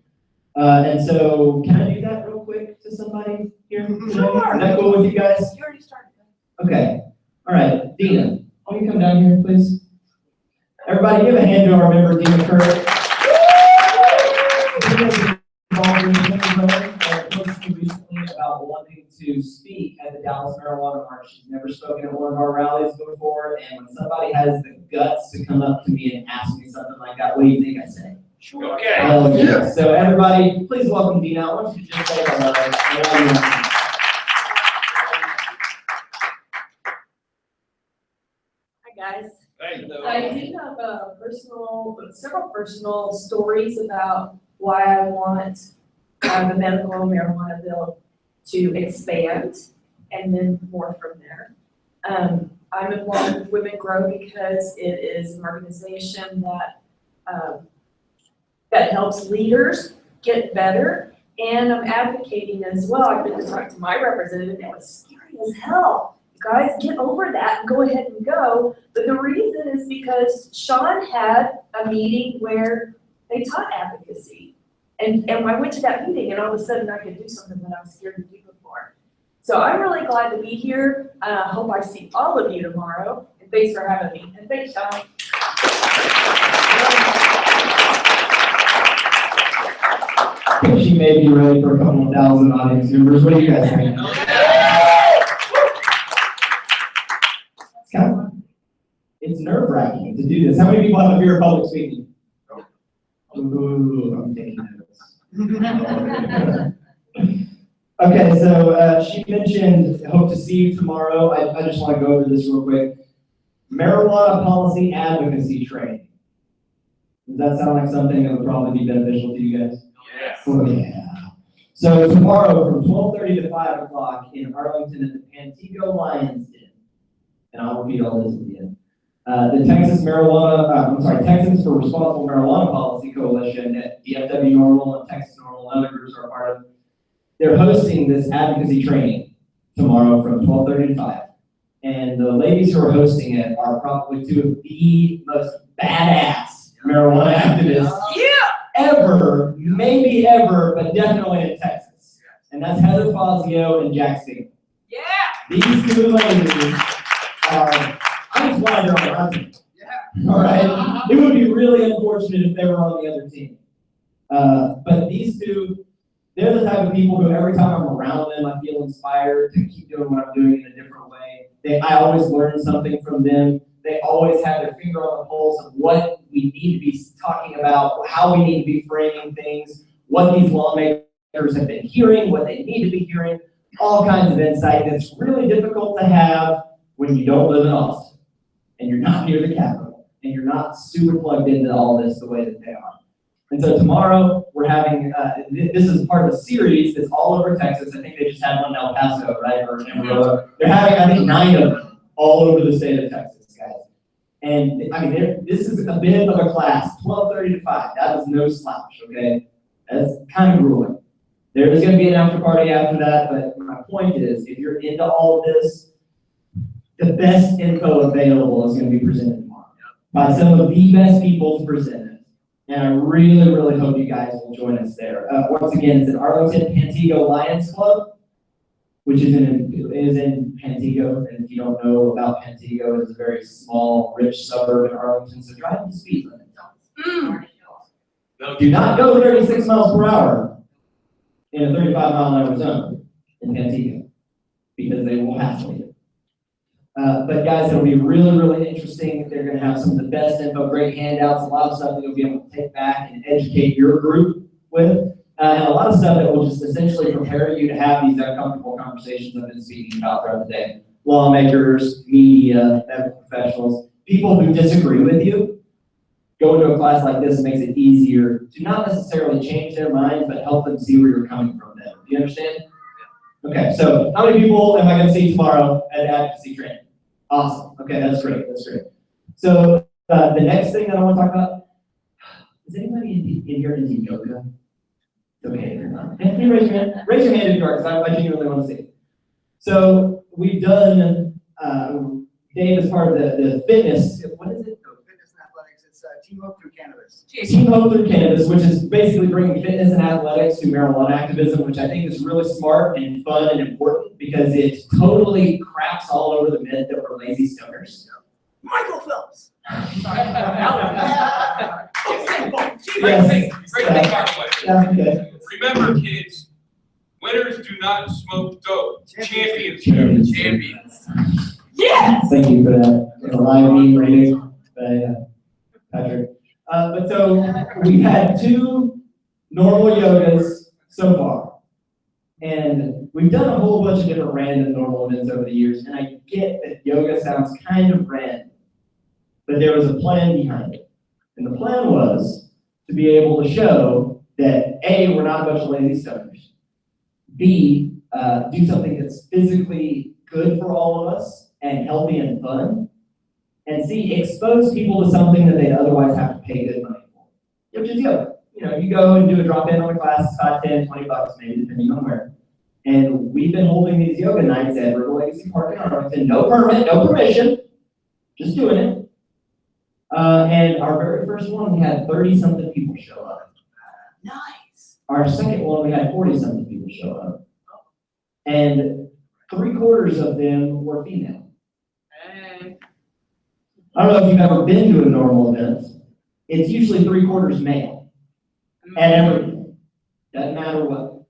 And so, can I do that real quick to somebody here? Sure. Is that cool with you guys? You already started. Okay. All right, Dina, will you come down here, please? Everybody, give a hand to our member, Dina Kirk. Dina's involved in recently about wanting to speak at the Dallas Marijuana March. She's never spoken at one of our rallies before, and when somebody has the guts to come up to me and ask me something like that, what do you think I say? Okay. Yeah. So everybody, please welcome Dina. I want you to just say hello. Hi guys. Hey. I do have several personal stories about why I want the medical marijuana bill to expand, and then more from there. I'm involved with Women Grow because it is an organization that helps leaders get better, and I'm advocating as well. I've been to talk to my representative, and it was scary as hell. You guys, get over that and go ahead and go. But the reason is because Sean had a meeting where they taught advocacy. And I went to that meeting, and all of a sudden I could do something that I was scared to do before. So I'm really glad to be here. I hope I see all of you tomorrow. And thanks for having me. And thanks, Sean. I think she may be ready for a couple of thousand audience members. What do you guys think? It's nerve-wracking to do this. How many people have a fear of public speaking? Ooh, I'm taking notes. Okay, so she mentioned, hope to see you tomorrow. I just want to go over this real quick. Marijuana Policy Advocacy Training. Does that sound like something that would probably be beneficial to you guys? Yes. Oh, yeah. So tomorrow from 12:30 to 5 o'clock in Arlington at the Pantego Lions Den. And I'll repeat all this again. The Texans for Responsible Marijuana Policy Coalition at DFW NORML and Texas NORML and other groups are a part of. They're hosting this advocacy training tomorrow from 12:30 to 5. And the ladies who are hosting it are probably two of the most badass marijuana activists ever, maybe ever, but definitely in Texas. And that's Heather Fazio and Jack Singh. Yeah. These two ladies are, I just wanted they're on our team. All right? It would be really unfortunate if they were on the other team. But these two, they're the type of people who every time I'm around them, I feel inspired to keep doing what I'm doing in a different way. I always learn something from them. They always have their finger on the pulse of what we need to be talking about, how we need to be framing things, what these lawmakers have been hearing, what they need to be hearing, all kinds of insight that's really difficult to have when you don't live in Austin and you're not near the Capitol and you're not super plugged into all this the way that they are. And so tomorrow we're having, this is part of a series that's all over Texas. I think they just had one in El Paso, right, or Amarillo. They're having, I think, 9 of them all over the state of Texas, guys. And I mean, this is a bit of a class, 12:30 to 5. That is no slouch, okay? That's kind of grueling. There is going to be an after party after that, but my point is, if you're into all of this, the best info available is going to be presented tomorrow by some of the best people to present it. And I really, really hope you guys will join us there. Once again, it's at Arlington Pantego Lions Club, which is in Pantego. And if you don't know about Pantego, it's a very small, rich suburb in Arlington. So drive the speed limit. Do not go 36 miles per hour in a 35-mile-an-hour zone in Pantego, because they will hassle you. But guys, it'll be really, really interesting. They're going to have some of the best info, great handouts, a lot of stuff that you'll be able to take back and educate your group with, and a lot of stuff that will just essentially prepare you to have these uncomfortable conversations I've been speaking about throughout the day. Lawmakers, media, medical professionals, people who disagree with you. Going to a class like this makes it easier to not necessarily change their minds, but help them see where you're coming from them. Do you understand? Okay, so how many people am I going to see tomorrow at advocacy training? Awesome. Okay, that's great. That's great. So the next thing that I want to talk about, is anybody in here into yoga? Okay, if you're not. Can you raise your hand? Raise your hand if you are, because I genuinely want to see it. So we've done, Dave is part of the fitness, what is it? Fitness and athletics, it's Team Hope Through Cannabis. Team Hope Through Cannabis, which is basically bringing fitness and athletics to marijuana activism, which I think is really smart and fun and important because it totally craps all over the myth that we're lazy stoners. Michael Phelps. Great thing, by the way. Yeah, okay. Remember, kids, Winners do not smoke dope. Champions. Champions. Yes! Thank you for that. It's a live meme rating by Patrick. But so we've had 2 normal yogas so far. And we've done a whole bunch of different random normal events over the years. And I get that yoga sounds kind of random. But there was a plan behind it. And the plan was to be able to show that A, we're not a bunch of lazy stoners. B, do something that's physically good for all of us and healthy and fun. And C, expose people to something that they'd otherwise have to pay good money for, which is yoga. You know, you go and do a drop-in on the class, it's $5, $10, $20 maybe, depending on where. And we've been holding these yoga nights at River Legacy Park in Arlington, no permit, no permission, just doing it. And our very first one, we had 30-something people show up. Nice. Our second one, we had 40-something people show up. And 3/4 of them were female. Hey. I don't know if you've ever been to a normal event. It's usually 3/4 male. And everything. Doesn't matter what.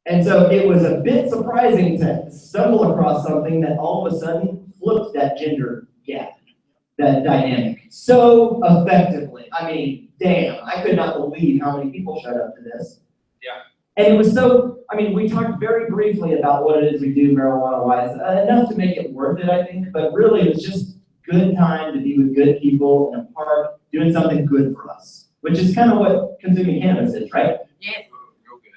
And so it was a bit surprising to stumble across something that all of a sudden flipped that gender gap, that dynamic, so effectively. I mean, damn, I could not believe how many people showed up to this. Yeah. And it was so, I mean, we talked very briefly about what it is we do marijuana-wise, enough to make it worth it, I think, but really it was just good time to be with good people in a park, doing something good for us, which is kind of what consuming cannabis is, right? Yes.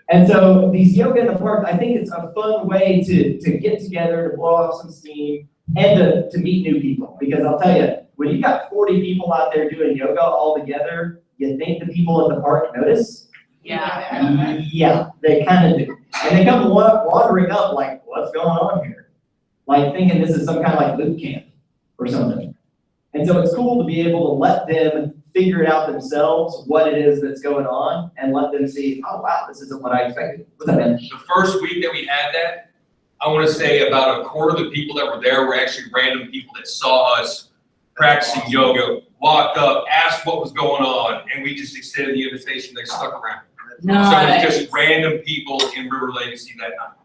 And so these yoga in the park, I think it's a fun way to get together, to blow off some steam, and to meet new people. Because I'll tell you, when you got 40 people out there doing yoga all together, you think the people at the park notice? Yeah. Yeah, they kind of do. And they come wandering up like, what's going on here? Like thinking this is some kind of like boot camp or something. And so it's cool to be able to let them figure it out themselves, what it is that's going on, and let them see, oh wow, this isn't what I expected. What's that, man? The first week that we had that, I want to say about 1/4 of the people that were there were actually random people that saw us practicing yoga, walked up, asked what was going on, and we just extended the invitation. They stuck around. Nice. So it was just random people in River Legacy that night.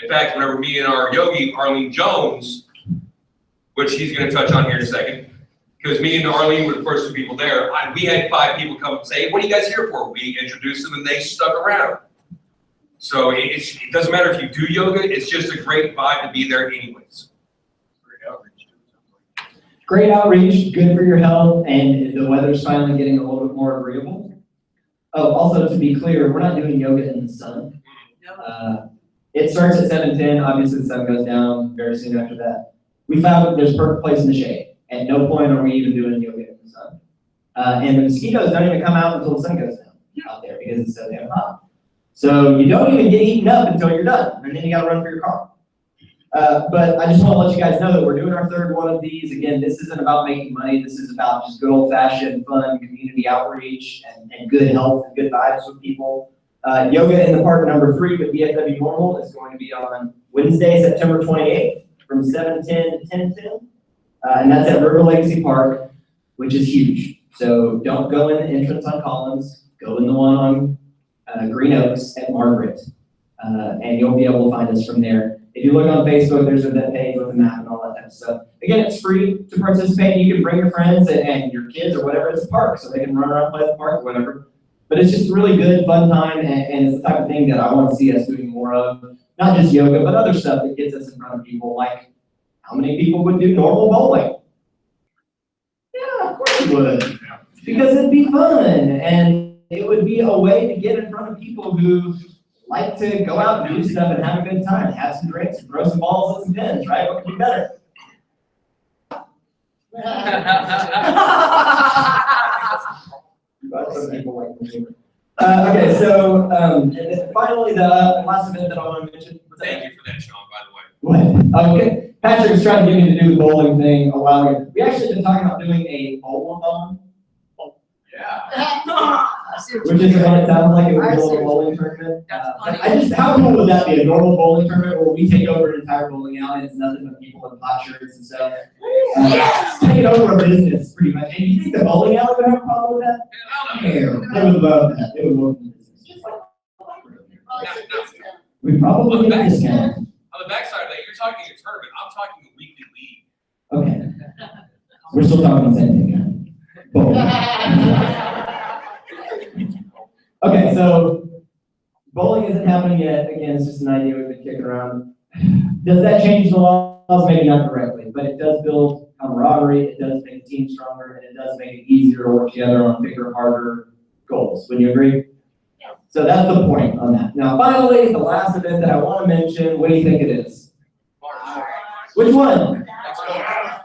In fact, whenever me and our yogi, Arlene Jones, which he's going to touch on here in a second, because me and Arlene were the first 2 people there, we had 5 people come and say, what are you guys here for? We introduced them and they stuck around. So it doesn't matter if you do yoga, it's just a great vibe to be there anyways. Great outreach, good for your health, and the weather's finally getting a little bit more agreeable. Oh, also to be clear, we're not doing yoga in the sun. It starts at 7:10, obviously the sun goes down very soon after that. We found that there's a perfect place in the shade. At no point are we even doing yoga in the sun. And the mosquitoes don't even come out until the sun goes down out there because it's so damn hot. So you don't even get eaten up until you're done, and then you gotta run for your car. But I just want to let you guys know that we're doing our 3rd one of these. Again, this isn't about making money. This is about just good old-fashioned fun community outreach and good health and good vibes with people. Yoga in the Park number 3 with DFW NORML is going to be on Wednesday, September 28th from 7:10 to 10:10. And that's at River Legacy Park, which is huge. So don't go in the entrance on Collins. Go in the one on Green Oaks at Margaret. And you'll be able to find us from there. If you look on Facebook, there's an event page with a map and all that type of stuff. Again, it's free to participate. You can bring your friends and your kids or whatever. It's a park, so they can run around, play at the park or whatever. But it's just a really good, fun time, and it's the type of thing that I want to see us doing more of. Not just yoga, but other stuff that gets us in front of people. Like, how many people would do normal bowling? Yeah, of course you would. Because it'd be fun, and it would be a way to get in front of people who like to go out and do stuff and have a good time, have some drinks, throw some balls at some pins, right? What could be better? Some people like me. Okay, so and then finally, the last event that I want to mention. Thank you for that, Sean, by the way. What? Okay, Patrick was trying to get me to do the bowling thing a while ago. We actually been talking about doing a bowl-a-thon. Yeah. Which is what it sounds like. It would be a little bowling tournament. How cool would that be? A normal bowling tournament where we take over an entire bowling alley and it's nothing but people with hot shirts and stuff. Yes! Take over a business, pretty much. And you think the bowling alley would have a problem with that? I don't know. Yeah, they would love that. They would love the business. Just like We probably get a discount. On the backside of that, you're talking a tournament. I'm talking a weekly league. Okay. We're still talking the same thing. Both. Okay, so bowling isn't happening yet. Again, it's just an idea we've been kicking around. Does that change the laws? Maybe not directly, but it does build camaraderie, it does make the team stronger, and it does make it easier to work together on bigger, harder goals. Would you agree? Yeah. So that's the point on that. Now, finally, the last event that I want to mention, what do you think it is? March. Which one? Let's go.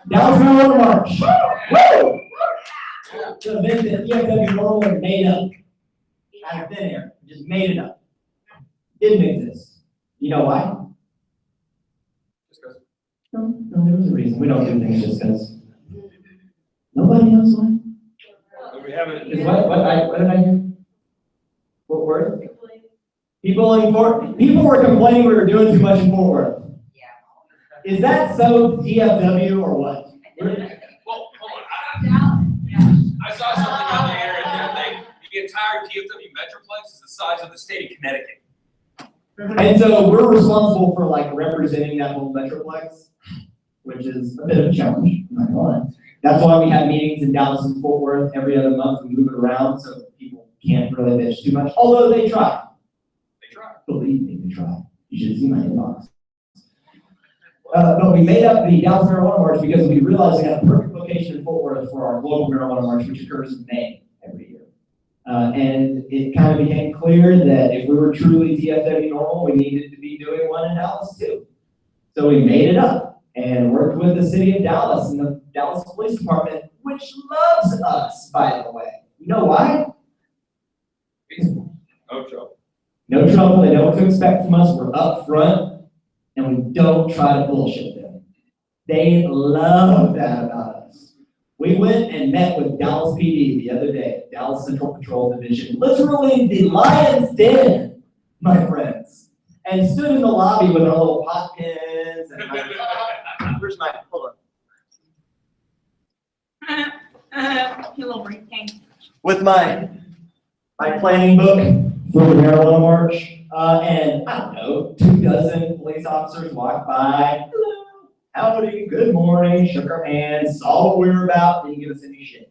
Dallas Marijuana March. Woo! The event that DFW NORML made up out of thin air. Just made it up. Didn't exist. You know why? No, there was a reason. We don't do things just because. Nobody knows why. We haven't. Is what did I hear? Fort Worth? People were complaining we were doing too much in Fort Worth. Yeah. Is that so DFW or what? Well, hold on. I saw something on the internet the other day. The entire DFW Metroplex is the size of the state of Connecticut. And so we're responsible for like representing that whole Metroplex, which is a bit of a challenge, I'm not gonna lie. That's why we have meetings in Dallas and Fort Worth every other month. We move it around so people can't really bitch too much, although they try. They try. Believe me, they try. You should see my inbox. But we made up the Dallas Marijuana March because we realized we got a perfect location in Fort Worth for our global marijuana march, which occurs in May every year. And it kind of became clear that if we were truly DFW NORML, we needed to be doing one in Dallas too. So we made it up and worked with the city of Dallas and the Dallas Police Department, which loves us, by the way. You know why? No trouble. No trouble. They know what to expect from us. We're up front, and we don't try to bullshit them. They love that about us. We went and met with Dallas PD the other day, Dallas Central Patrol Division, literally the lion's den, my friends, and stood in the lobby with our little pot pins and where's my, hold on. Little briefcase. With my planning book for the marijuana march, and I don't know, 24 police officers walked by. Hello, howdy, good morning, shook our hands, saw what we were about, didn't give us any shit.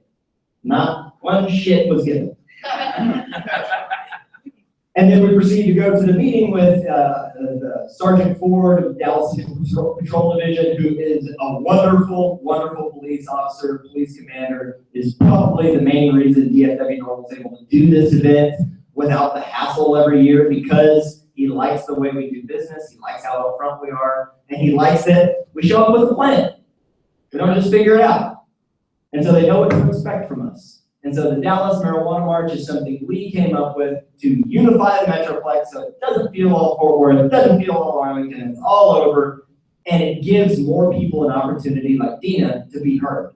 Not one shit was given. And then we proceeded to go to the meeting with the Sergeant Ford of Dallas Central Patrol Division, who is a wonderful, wonderful police officer, police commander, is probably the main reason DFW NORML is able to do this event without the hassle every year, because he likes the way we do business, he likes how upfront we are, and he likes that we show up with a plan. We don't just figure it out. And so they know what to expect from us. And so the Dallas Marijuana March is something we came up with to unify the Metroplex so it doesn't feel all Fort Worth, it doesn't feel all Arlington, it's all over, and it gives more people an opportunity like Dina to be heard.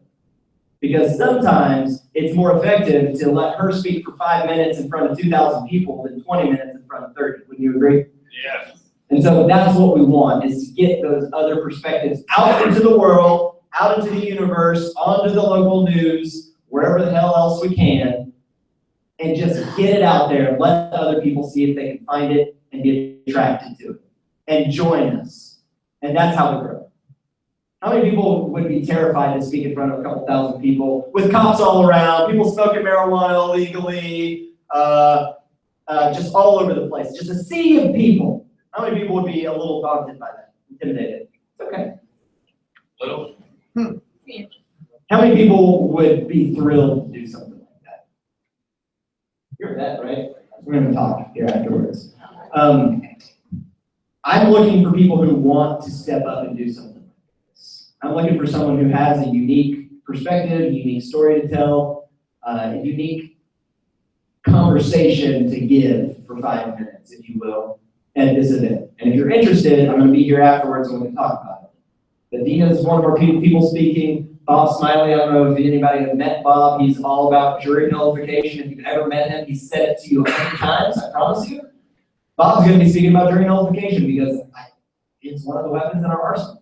Because sometimes it's more effective to let her speak for 5 minutes in front of 2,000 people than 20 minutes in front of 30. Wouldn't you agree? Yes. And so that's what we want, is to get those other perspectives out into the world, out into the universe, onto the local news, wherever the hell else we can, and just get it out there and let other people see if they can find it and get attracted to it and join us. And that's how we grow. How many people would be terrified to speak in front of a couple thousand people with cops all around, people smoking marijuana illegally, just all over the place, just a sea of people? How many people would be a little daunted by that, intimidated? It's okay. Little. How many people would be thrilled to do something like that? You heard that, right? We're going to talk here afterwards. I'm looking for people who want to step up and do something like this. I'm looking for someone who has a unique perspective, a unique story to tell, a unique conversation to give for 5 minutes, if you will, at this event. And if you're interested, I'm going to be here afterwards and we can talk about it. But Dina is one of our people speaking. Bob Smiley, I don't know if anybody has met Bob. He's all about jury nullification. If you've ever met him, he's said it to you 100 times, I promise you. Bob's going to be speaking about jury nullification because it's one of the weapons in our arsenal.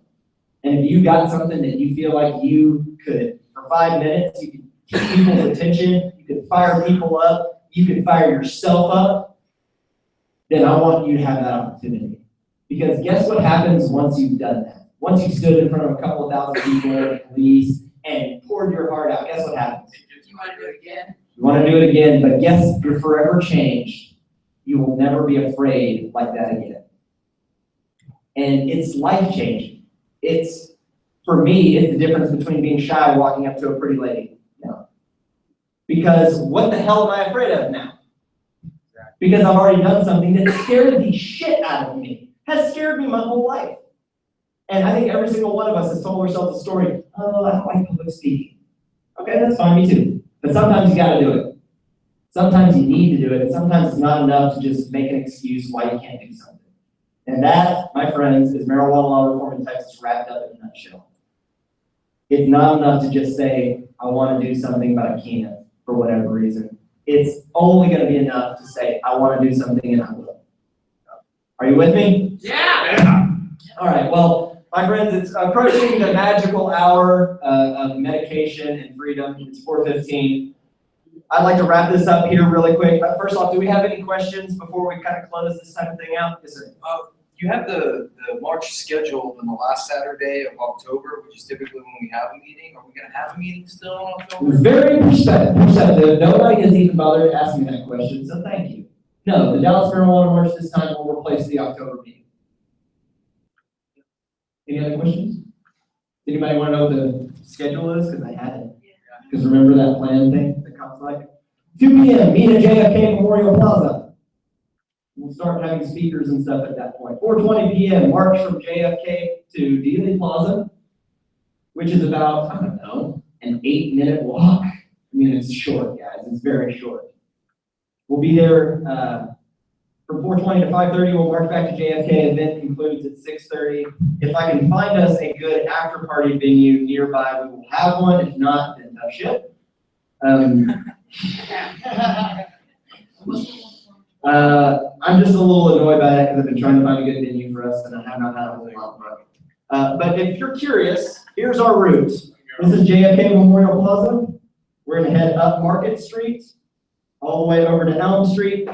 And if you got something that you feel like you could, for 5 minutes, you could keep people's attention, you could fire people up, you could fire yourself up, then I want you to have that opportunity. Because guess what happens once you've done that? Once you stood in front of a couple of thousand people at police and poured your heart out, guess what happens? You want to do it again? You want to do it again, but guess you're forever changed. You will never be afraid like that again. And it's life-changing. It's, for me, it's the difference between being shy and walking up to a pretty lady. No. Because what the hell am I afraid of now? Because I've already done something that scared the shit out of me. Has scared me my whole life. And I think every single one of us has told ourselves a story, oh, I don't like public speaking. Okay, that's fine, me too. But sometimes you gotta do it. Sometimes you need to do it, and sometimes it's not enough to just make an excuse why you can't do something. And that, my friends, is marijuana law reform in Texas wrapped up in a nutshell. It's not enough to just say, I want to do something, but I can't, for whatever reason. It's only going to be enough to say, I want to do something, and I will. Are you with me? Yeah. All right, well, my friends, it's approaching the magical hour of medication and freedom. It's 4:15. I'd like to wrap this up here really quick. First off, do we have any questions before we kind of close this type of thing out? Yes, sir. You have the March scheduled on the last Saturday of October, which is typically when we have a meeting. Are we going to have a meeting still in October? Very perceptive. Nobody has even bothered to ask me that question, so thank you. No, the Dallas Marijuana March this time will replace the October meeting. Any other questions? Anybody want to know what the schedule is? Because I had it. Because remember that plan thing that comes like 2 p.m. meet at JFK Memorial Plaza. We'll start having speakers and stuff at that point. 4:20 p.m. march from JFK to Dealey Plaza, which is about, I don't know, an 8-minute walk. I mean, it's short, guys. It's very short. We'll be there from 4:20 to 5:30. We'll march back to JFK. Event concludes at 6:30. If I can find us a good after-party venue nearby, we will have one. If not, then tough shit. I'm just a little annoyed by that because I've been trying to find a good venue for us, and I have not had a whole lot of luck. But if you're curious, here's our route. This is JFK Memorial Plaza. We're going to head up Market Street, all the way over to Elm Street,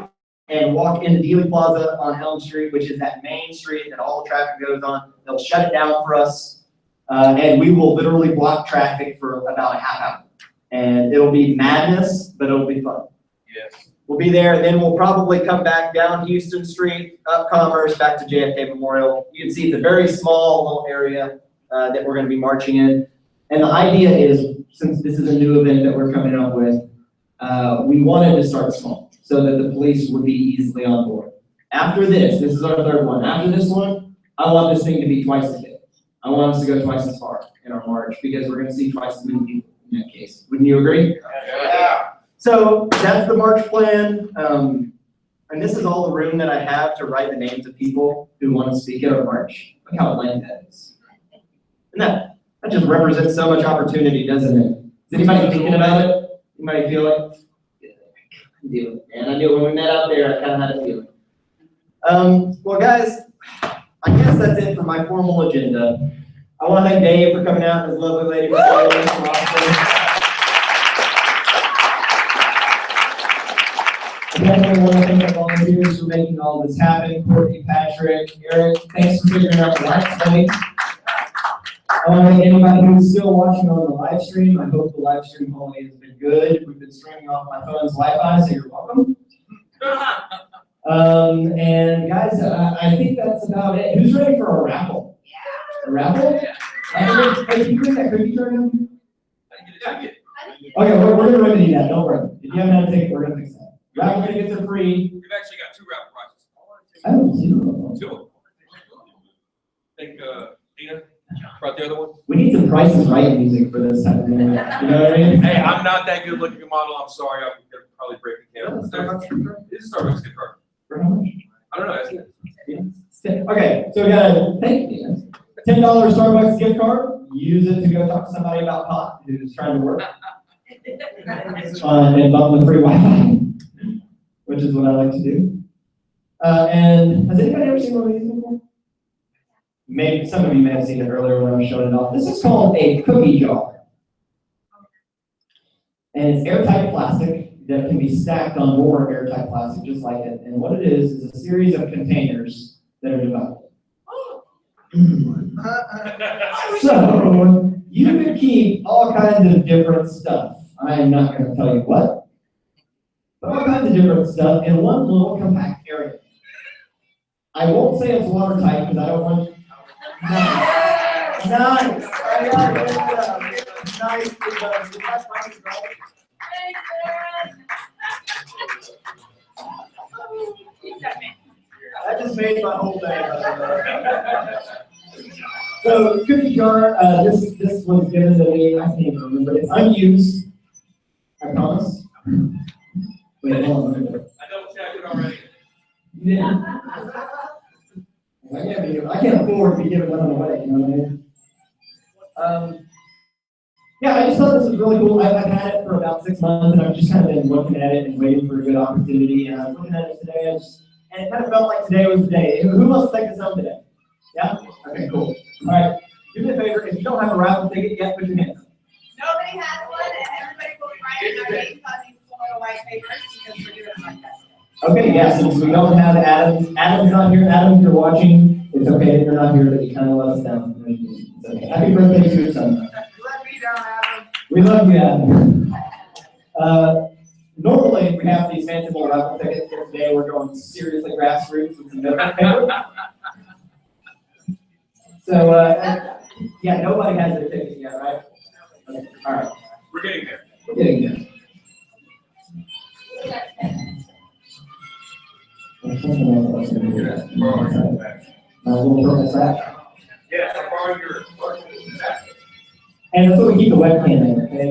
and walk into Dealey Plaza on Elm Street, which is that main street that all the traffic goes on. They'll shut it down for us, and we will literally block traffic for about a half hour. And it'll be madness, but it'll be fun. Yes. We'll be there, and then we'll probably come back down Houston Street, up Commerce, back to JFK Memorial. You can see it's a very small little area that we're going to be marching in. And the idea is, since this is a new event that we're coming up with, we wanted to start small so that the police would be easily on board. After this is our third one. After this one, I want this thing to be twice as big. I want us to go twice as far in our march because we're going to see twice as many people in that case. Wouldn't you agree? Yeah. So that's the march plan. And this is all the room that I have to write the names of people who want to speak at our march. Look how blank that is. And that just represents so much opportunity, doesn't it? Is anybody thinking about it? Anybody feel it? I do. And I knew when we met out there, I kind of had a feeling. Well, guys, I guess that's it for my formal agenda. I want to thank Dave for coming out and his lovely lady for joining us from Austin. I definitely want to thank our volunteers for making all this happen. Courtney, Patrick, Eric, thanks for figuring out the live study. I want to thank anybody who's still watching on the live stream. I hope the live stream quality has been good. We've been streaming off my phone's Wi-Fi, so you're welcome. And guys, I think that's about it. Who's ready for a raffle? Yeah. A raffle? Yeah. Hey, can you bring that cookie jar down? I didn't get a ticket. Okay, we're going to remedy that. Don't worry. If you haven't had a ticket, we're going to fix that. Raffle tickets are free. We've actually got 2 raffle prizes. I don't see them. 2 of them. I think, Dina brought the other one. We need some Price is Right music for this type of thing. You know what I mean? Hey, I'm not that good looking a model. I'm sorry. I'm gonna probably break the camera. It's a Starbucks gift card. For how much? I don't know. Isn't it? Okay, so we got a thank you. $10 Starbucks gift card. Use it to go talk to somebody about pot who's trying to work. And bump the free Wi-Fi, which is what I like to do. And has anybody ever seen one of these before? Maybe some of you may have seen it earlier when I was showing it off. This is called a cookie jar. And it's airtight plastic that can be stacked on more airtight plastic just like it. And what it is a series of containers that are divided. So, you can keep all kinds of different stuff. I am not going to tell you what, but all kinds of different stuff in one little compact area. I won't say it's watertight because I don't want. Nice. Nice. I got it. Nice. That just made my whole day. So cookie jar, this was given to me, I can't even remember, it's unused, I promise. Wait, hold on. I double checked it already. Yeah. I can't afford to be giving nothing away, you know what I mean? Yeah, I just thought this was really cool. I've had it for about 6 months, and I've just kind of been looking at it and waiting for a good opportunity. And I was looking at it today, and it kind of felt like today was the day. Who wants to take this home today? Yeah? Okay, cool. All right, do me a favor. If you don't have a raffle ticket yet, put your hand up. Nobody has one, and everybody will be writing their names on these little white papers because we're doing it like that. Okay, yeah, since we don't have Adam's not here. Adam, if you're watching, it's okay that you're not here, but you kind of let us down. It's okay. Happy birthday to your son. Let me down, Adam. We love you, Adam. Normally, we have these fancy little raffle tickets, but today we're going seriously grassroots with some notebook paper. So, yeah, nobody has their tickets yet, right? Okay, all right. We're getting there. We're getting there. Yes, I'm borrowing your. And that's what we keep the webcam in, okay?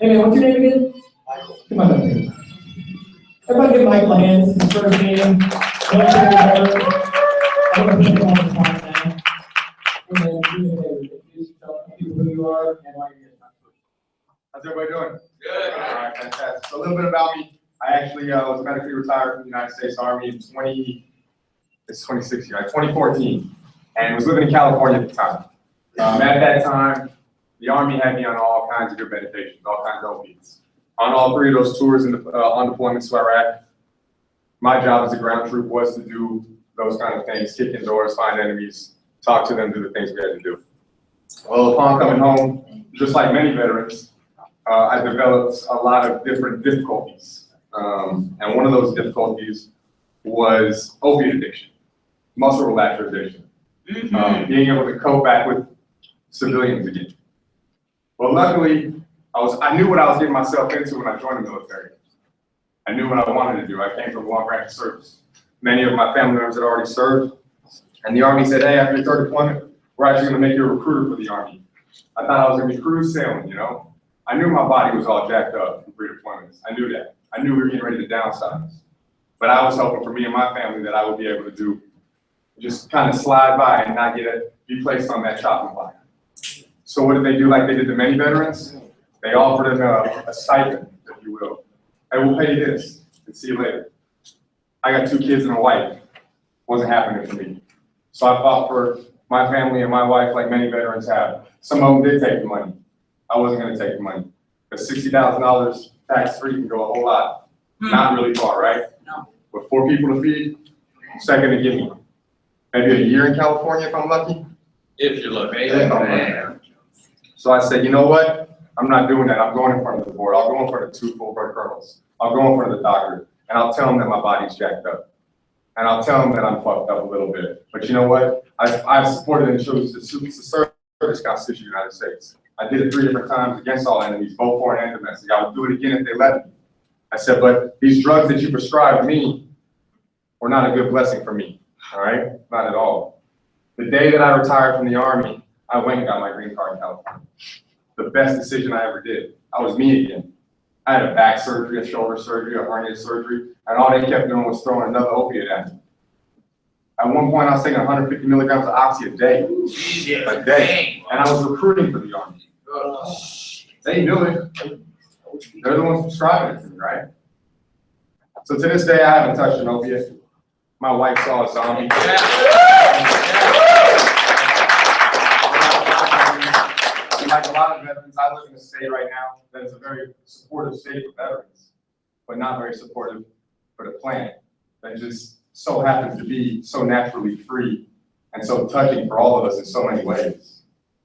Hey man, what's your name again? Michael. Come on up here. Everybody give Michael a hand. This is his first meeting. I'm going to put him on the spot now. And then do me a favor. Introduce yourself, tell people who you are, and why you're here. How's everybody doing? Good. All right, fantastic. So a little bit about me. I actually was medically retired from the United States Army in 2014, and was living in California at the time. At that time, the Army had me on all kinds of good medications, all kinds of opiates. On all three of those tours and on deployments to Iraq, my job as a ground troop was to do those kind of things, kick in doors, find enemies, talk to them, do the things we had to do. Well, upon coming home, just like many veterans, I developed a lot of different difficulties. And one of those difficulties was opiate addiction, muscle relaxer addiction, being able to cope back with civilians again. Well, luckily, I knew what I was getting myself into when I joined the military. I knew what I wanted to do. I came from a long branch of service. Many of my family members had already served, and the Army said, hey, after your third deployment, we're actually gonna make you a recruiter for the Army. I thought I was gonna be cruise sailing, you know? I knew my body was all jacked up from pre-deployments. I knew that. I knew we were getting ready to downsize. But I was hoping for me and my family that I would be able to do, just kind of slide by and not be placed on that chopping block. So what did they do like they did to many veterans? They offered them a stipend, if you will. Hey, we'll pay you this and see you later. I got 2 kids and a wife. Wasn't happening for me. So I fought for my family and my wife like many veterans have. Some of them did take the money. I wasn't gonna take the money. But $60,000 tax-free can go a whole lot. Not really far, right? No. With 4 people to feed, second to give me. Maybe a year in California if I'm lucky. If you're lucky. If I'm lucky. So I said, you know what? I'm not doing that. I'm going in front of the board. I'll go in front of 2 full-blood colonels. I'll go in front of the doctor, and I'll tell them that my body's jacked up. And I'll tell them that I'm fucked up a little bit. But you know what? I've supported and chose to serve this Constitution of the United States. I did it 3 different times against all enemies, both foreign and domestic. I would do it again if they let me. I said, but these drugs that you prescribed me were not a good blessing for me, all right? Not at all. The day that I retired from the Army, I went and got my green card in California. The best decision I ever did. I was me again. I had a back surgery, a shoulder surgery, a hernia surgery, and all they kept doing was throwing another opiate at me. At one point, I was taking 150 milligrams of oxy a day. A day. And I was recruiting for the Army. They knew it. They're the ones prescribing it to me, right? So to this day, I haven't touched an opiate. My wife saw a zombie. like a lot of veterans, I live in a state right now that is a very supportive state for veterans, but not very supportive for the plant that just so happens to be so naturally free and so touching for all of us in so many ways.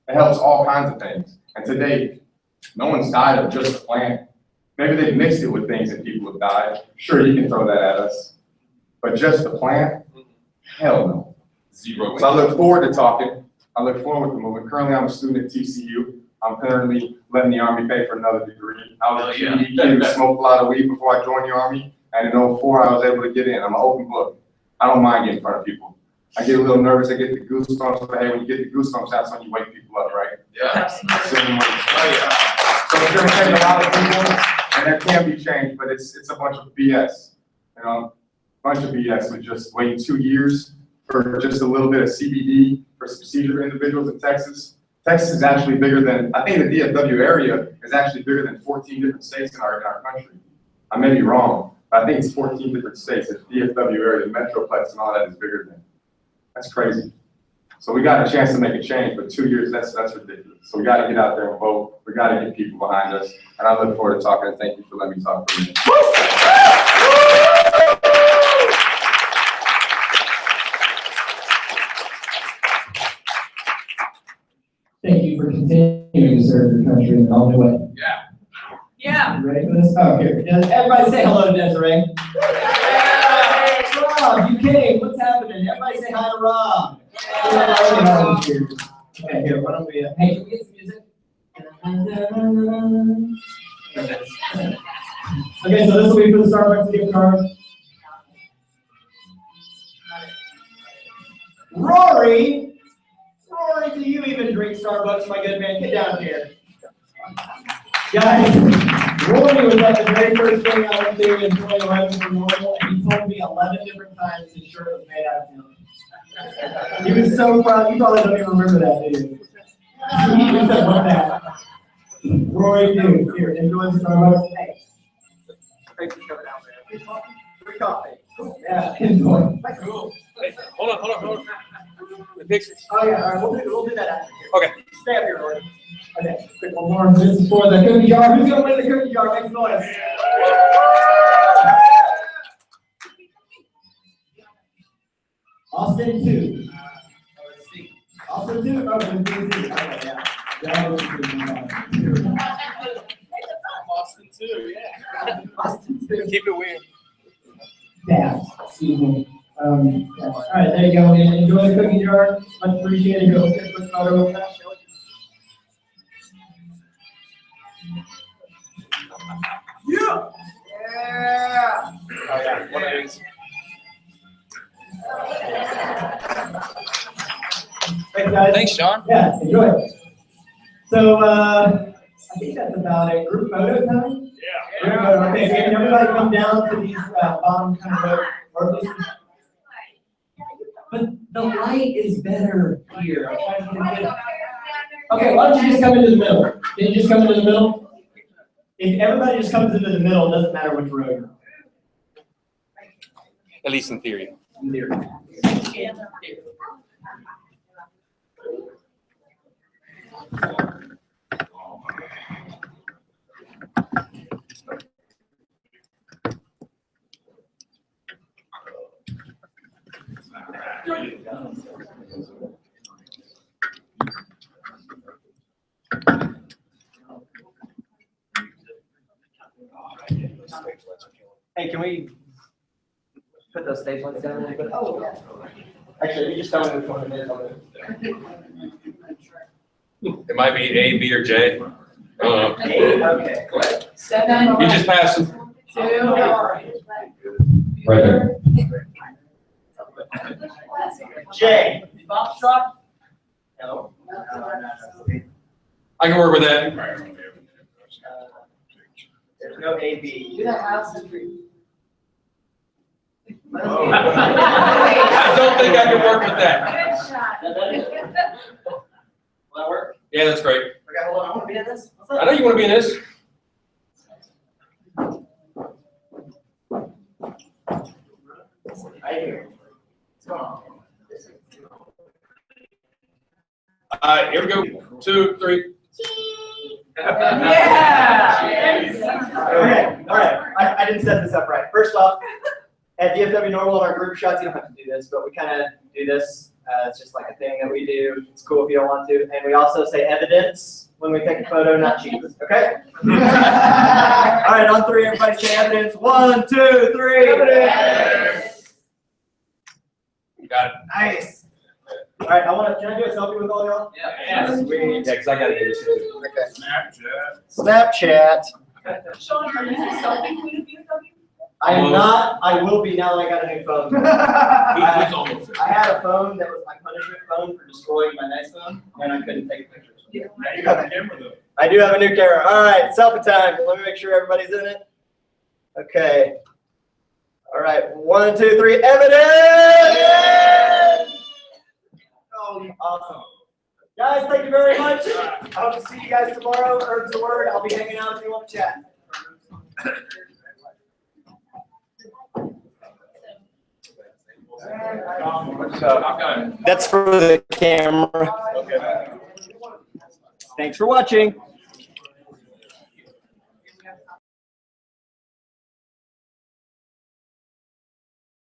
It helps all kinds of things. And to date, no one's died of just the plant. Maybe they've mixed it with things and people have died. Sure, you can throw that at us. But just the plant? Hell no. Zero. So I look forward to talking. I look forward to moving. Currently, I'm a student at TCU. I'm currently letting the Army pay for another degree. I was a GED kid who smoked a lot of weed before I joined the Army. And in 2004, I was able to get in. I'm an open book. I don't mind getting in front of people. I get a little nervous. I get the goosebumps. But hey, when you get the goosebumps, that's when you wake people up, right? Yeah. So it's going to take a lot of people, and that can be changed, but it's a bunch of BS. You know, a bunch of BS with just waiting 2 years for just a little bit of CBD for some seizure individuals in Texas. Texas is actually bigger than, I think the DFW area is actually bigger than 14 different states in our country. I may be wrong, but I think it's 14 different states. The DFW area, the Metroplex and all that is bigger than. That's crazy. So we got a chance to make a change, but 2 years, that's ridiculous. So we got to get out there and vote. We got to get people behind us. And I look forward to talking, and thank you for letting me talk for a minute. Thank you for continuing to serve your country in the only way. Yeah. You ready for this? Oh, here. Everybody say hello to Desiree. Hey, Rob, you came. What's happening? Everybody say hi to Rob. Okay, here, why don't we, hey, can we get some music? Okay, so this will be for the Starbucks gift card. Rory, do you even drink Starbucks, my good man? Get down here. Guys, Rory was at the very first thing I went to in 2011 for NORML, and he told me 11 different times his shirt was made out of him. He was so proud. You probably don't even remember that, do you? He was like that. Rory, dude, here, enjoy the Starbucks. Hey. Thanks for coming out, man. Free coffee. Yeah, enjoy. Cool. Hey, hold on. The pictures. Oh, yeah, all right, we'll do that after here. Okay. Stay up here, Rory. Okay, quick one more. This is for the cookie jar. Who's gonna win the cookie jar? Make some noise. Austin 2. Austin 2? Oh, it's 2. Okay, yeah. That was Austin too, yeah. Austin 2. Keep it weird. Yeah, excuse me. Yeah. All right, there you go. Enjoy the cookie jar. Much appreciated. Go get a quick photo of that. Yeah. Yeah. Oh yeah, one of these. Thanks, guys. Thanks, Sean. Yeah, enjoy it. So, I think that's about it. Group photo time? Yeah. Okay, so can everybody come down to these bottom kind of rows? But the light is better here. Okay, why don't you just come into the middle? Can you just come into the middle? If everybody just comes into the middle, it doesn't matter which row you're on. At least in theory. In theory. Hey, can we put those stage lights down really quick? Oh, yeah. Actually, you just tell me which one it is. It might be A, B, or J. Okay, go ahead. 7. You just pass them. 2. Right there. J. Foxtrot? No. I can work with that. There's no A, B. Do that house and tree. Oh. I don't think I can work with that. Good shot. Will that work? Yeah, that's great. Okay, hold on. I want to be in this. I know you want to be in this. Right here. What's going on? Here we go. 2, 3. Okay, all right. I didn't set this up right. First off, at DFW NORML in our group shots, you don't have to do this, but we kind of do this. It's just like a thing that we do. It's cool if you don't want to. And we also say evidence when we take a photo, not cheese. Okay? All right, on three, everybody say evidence. 1, 2, 3. Evidence. Got it. Nice. All right, can I do a selfie with all y'all? Yeah. Sweet. Yeah, because I gotta get this. Okay. Snapchat. Snapchat. Sean, are you a selfie queen of DFW? I am not. I will be now that I got a new phone. He's almost there. I had a phone that was my punishment phone for destroying my nice phone, and I couldn't take pictures. Now you got the camera though. I do have a new camera. All right, selfie time. Let me make sure everybody's in it. Okay. All right, 1, 2, 3. Evidence! Oh, awesome. Guys, thank you very much. I hope to see you guys tomorrow. Herb's the word. I'll be hanging out if you want to chat. That's for the camera. Okay. Thanks for watching.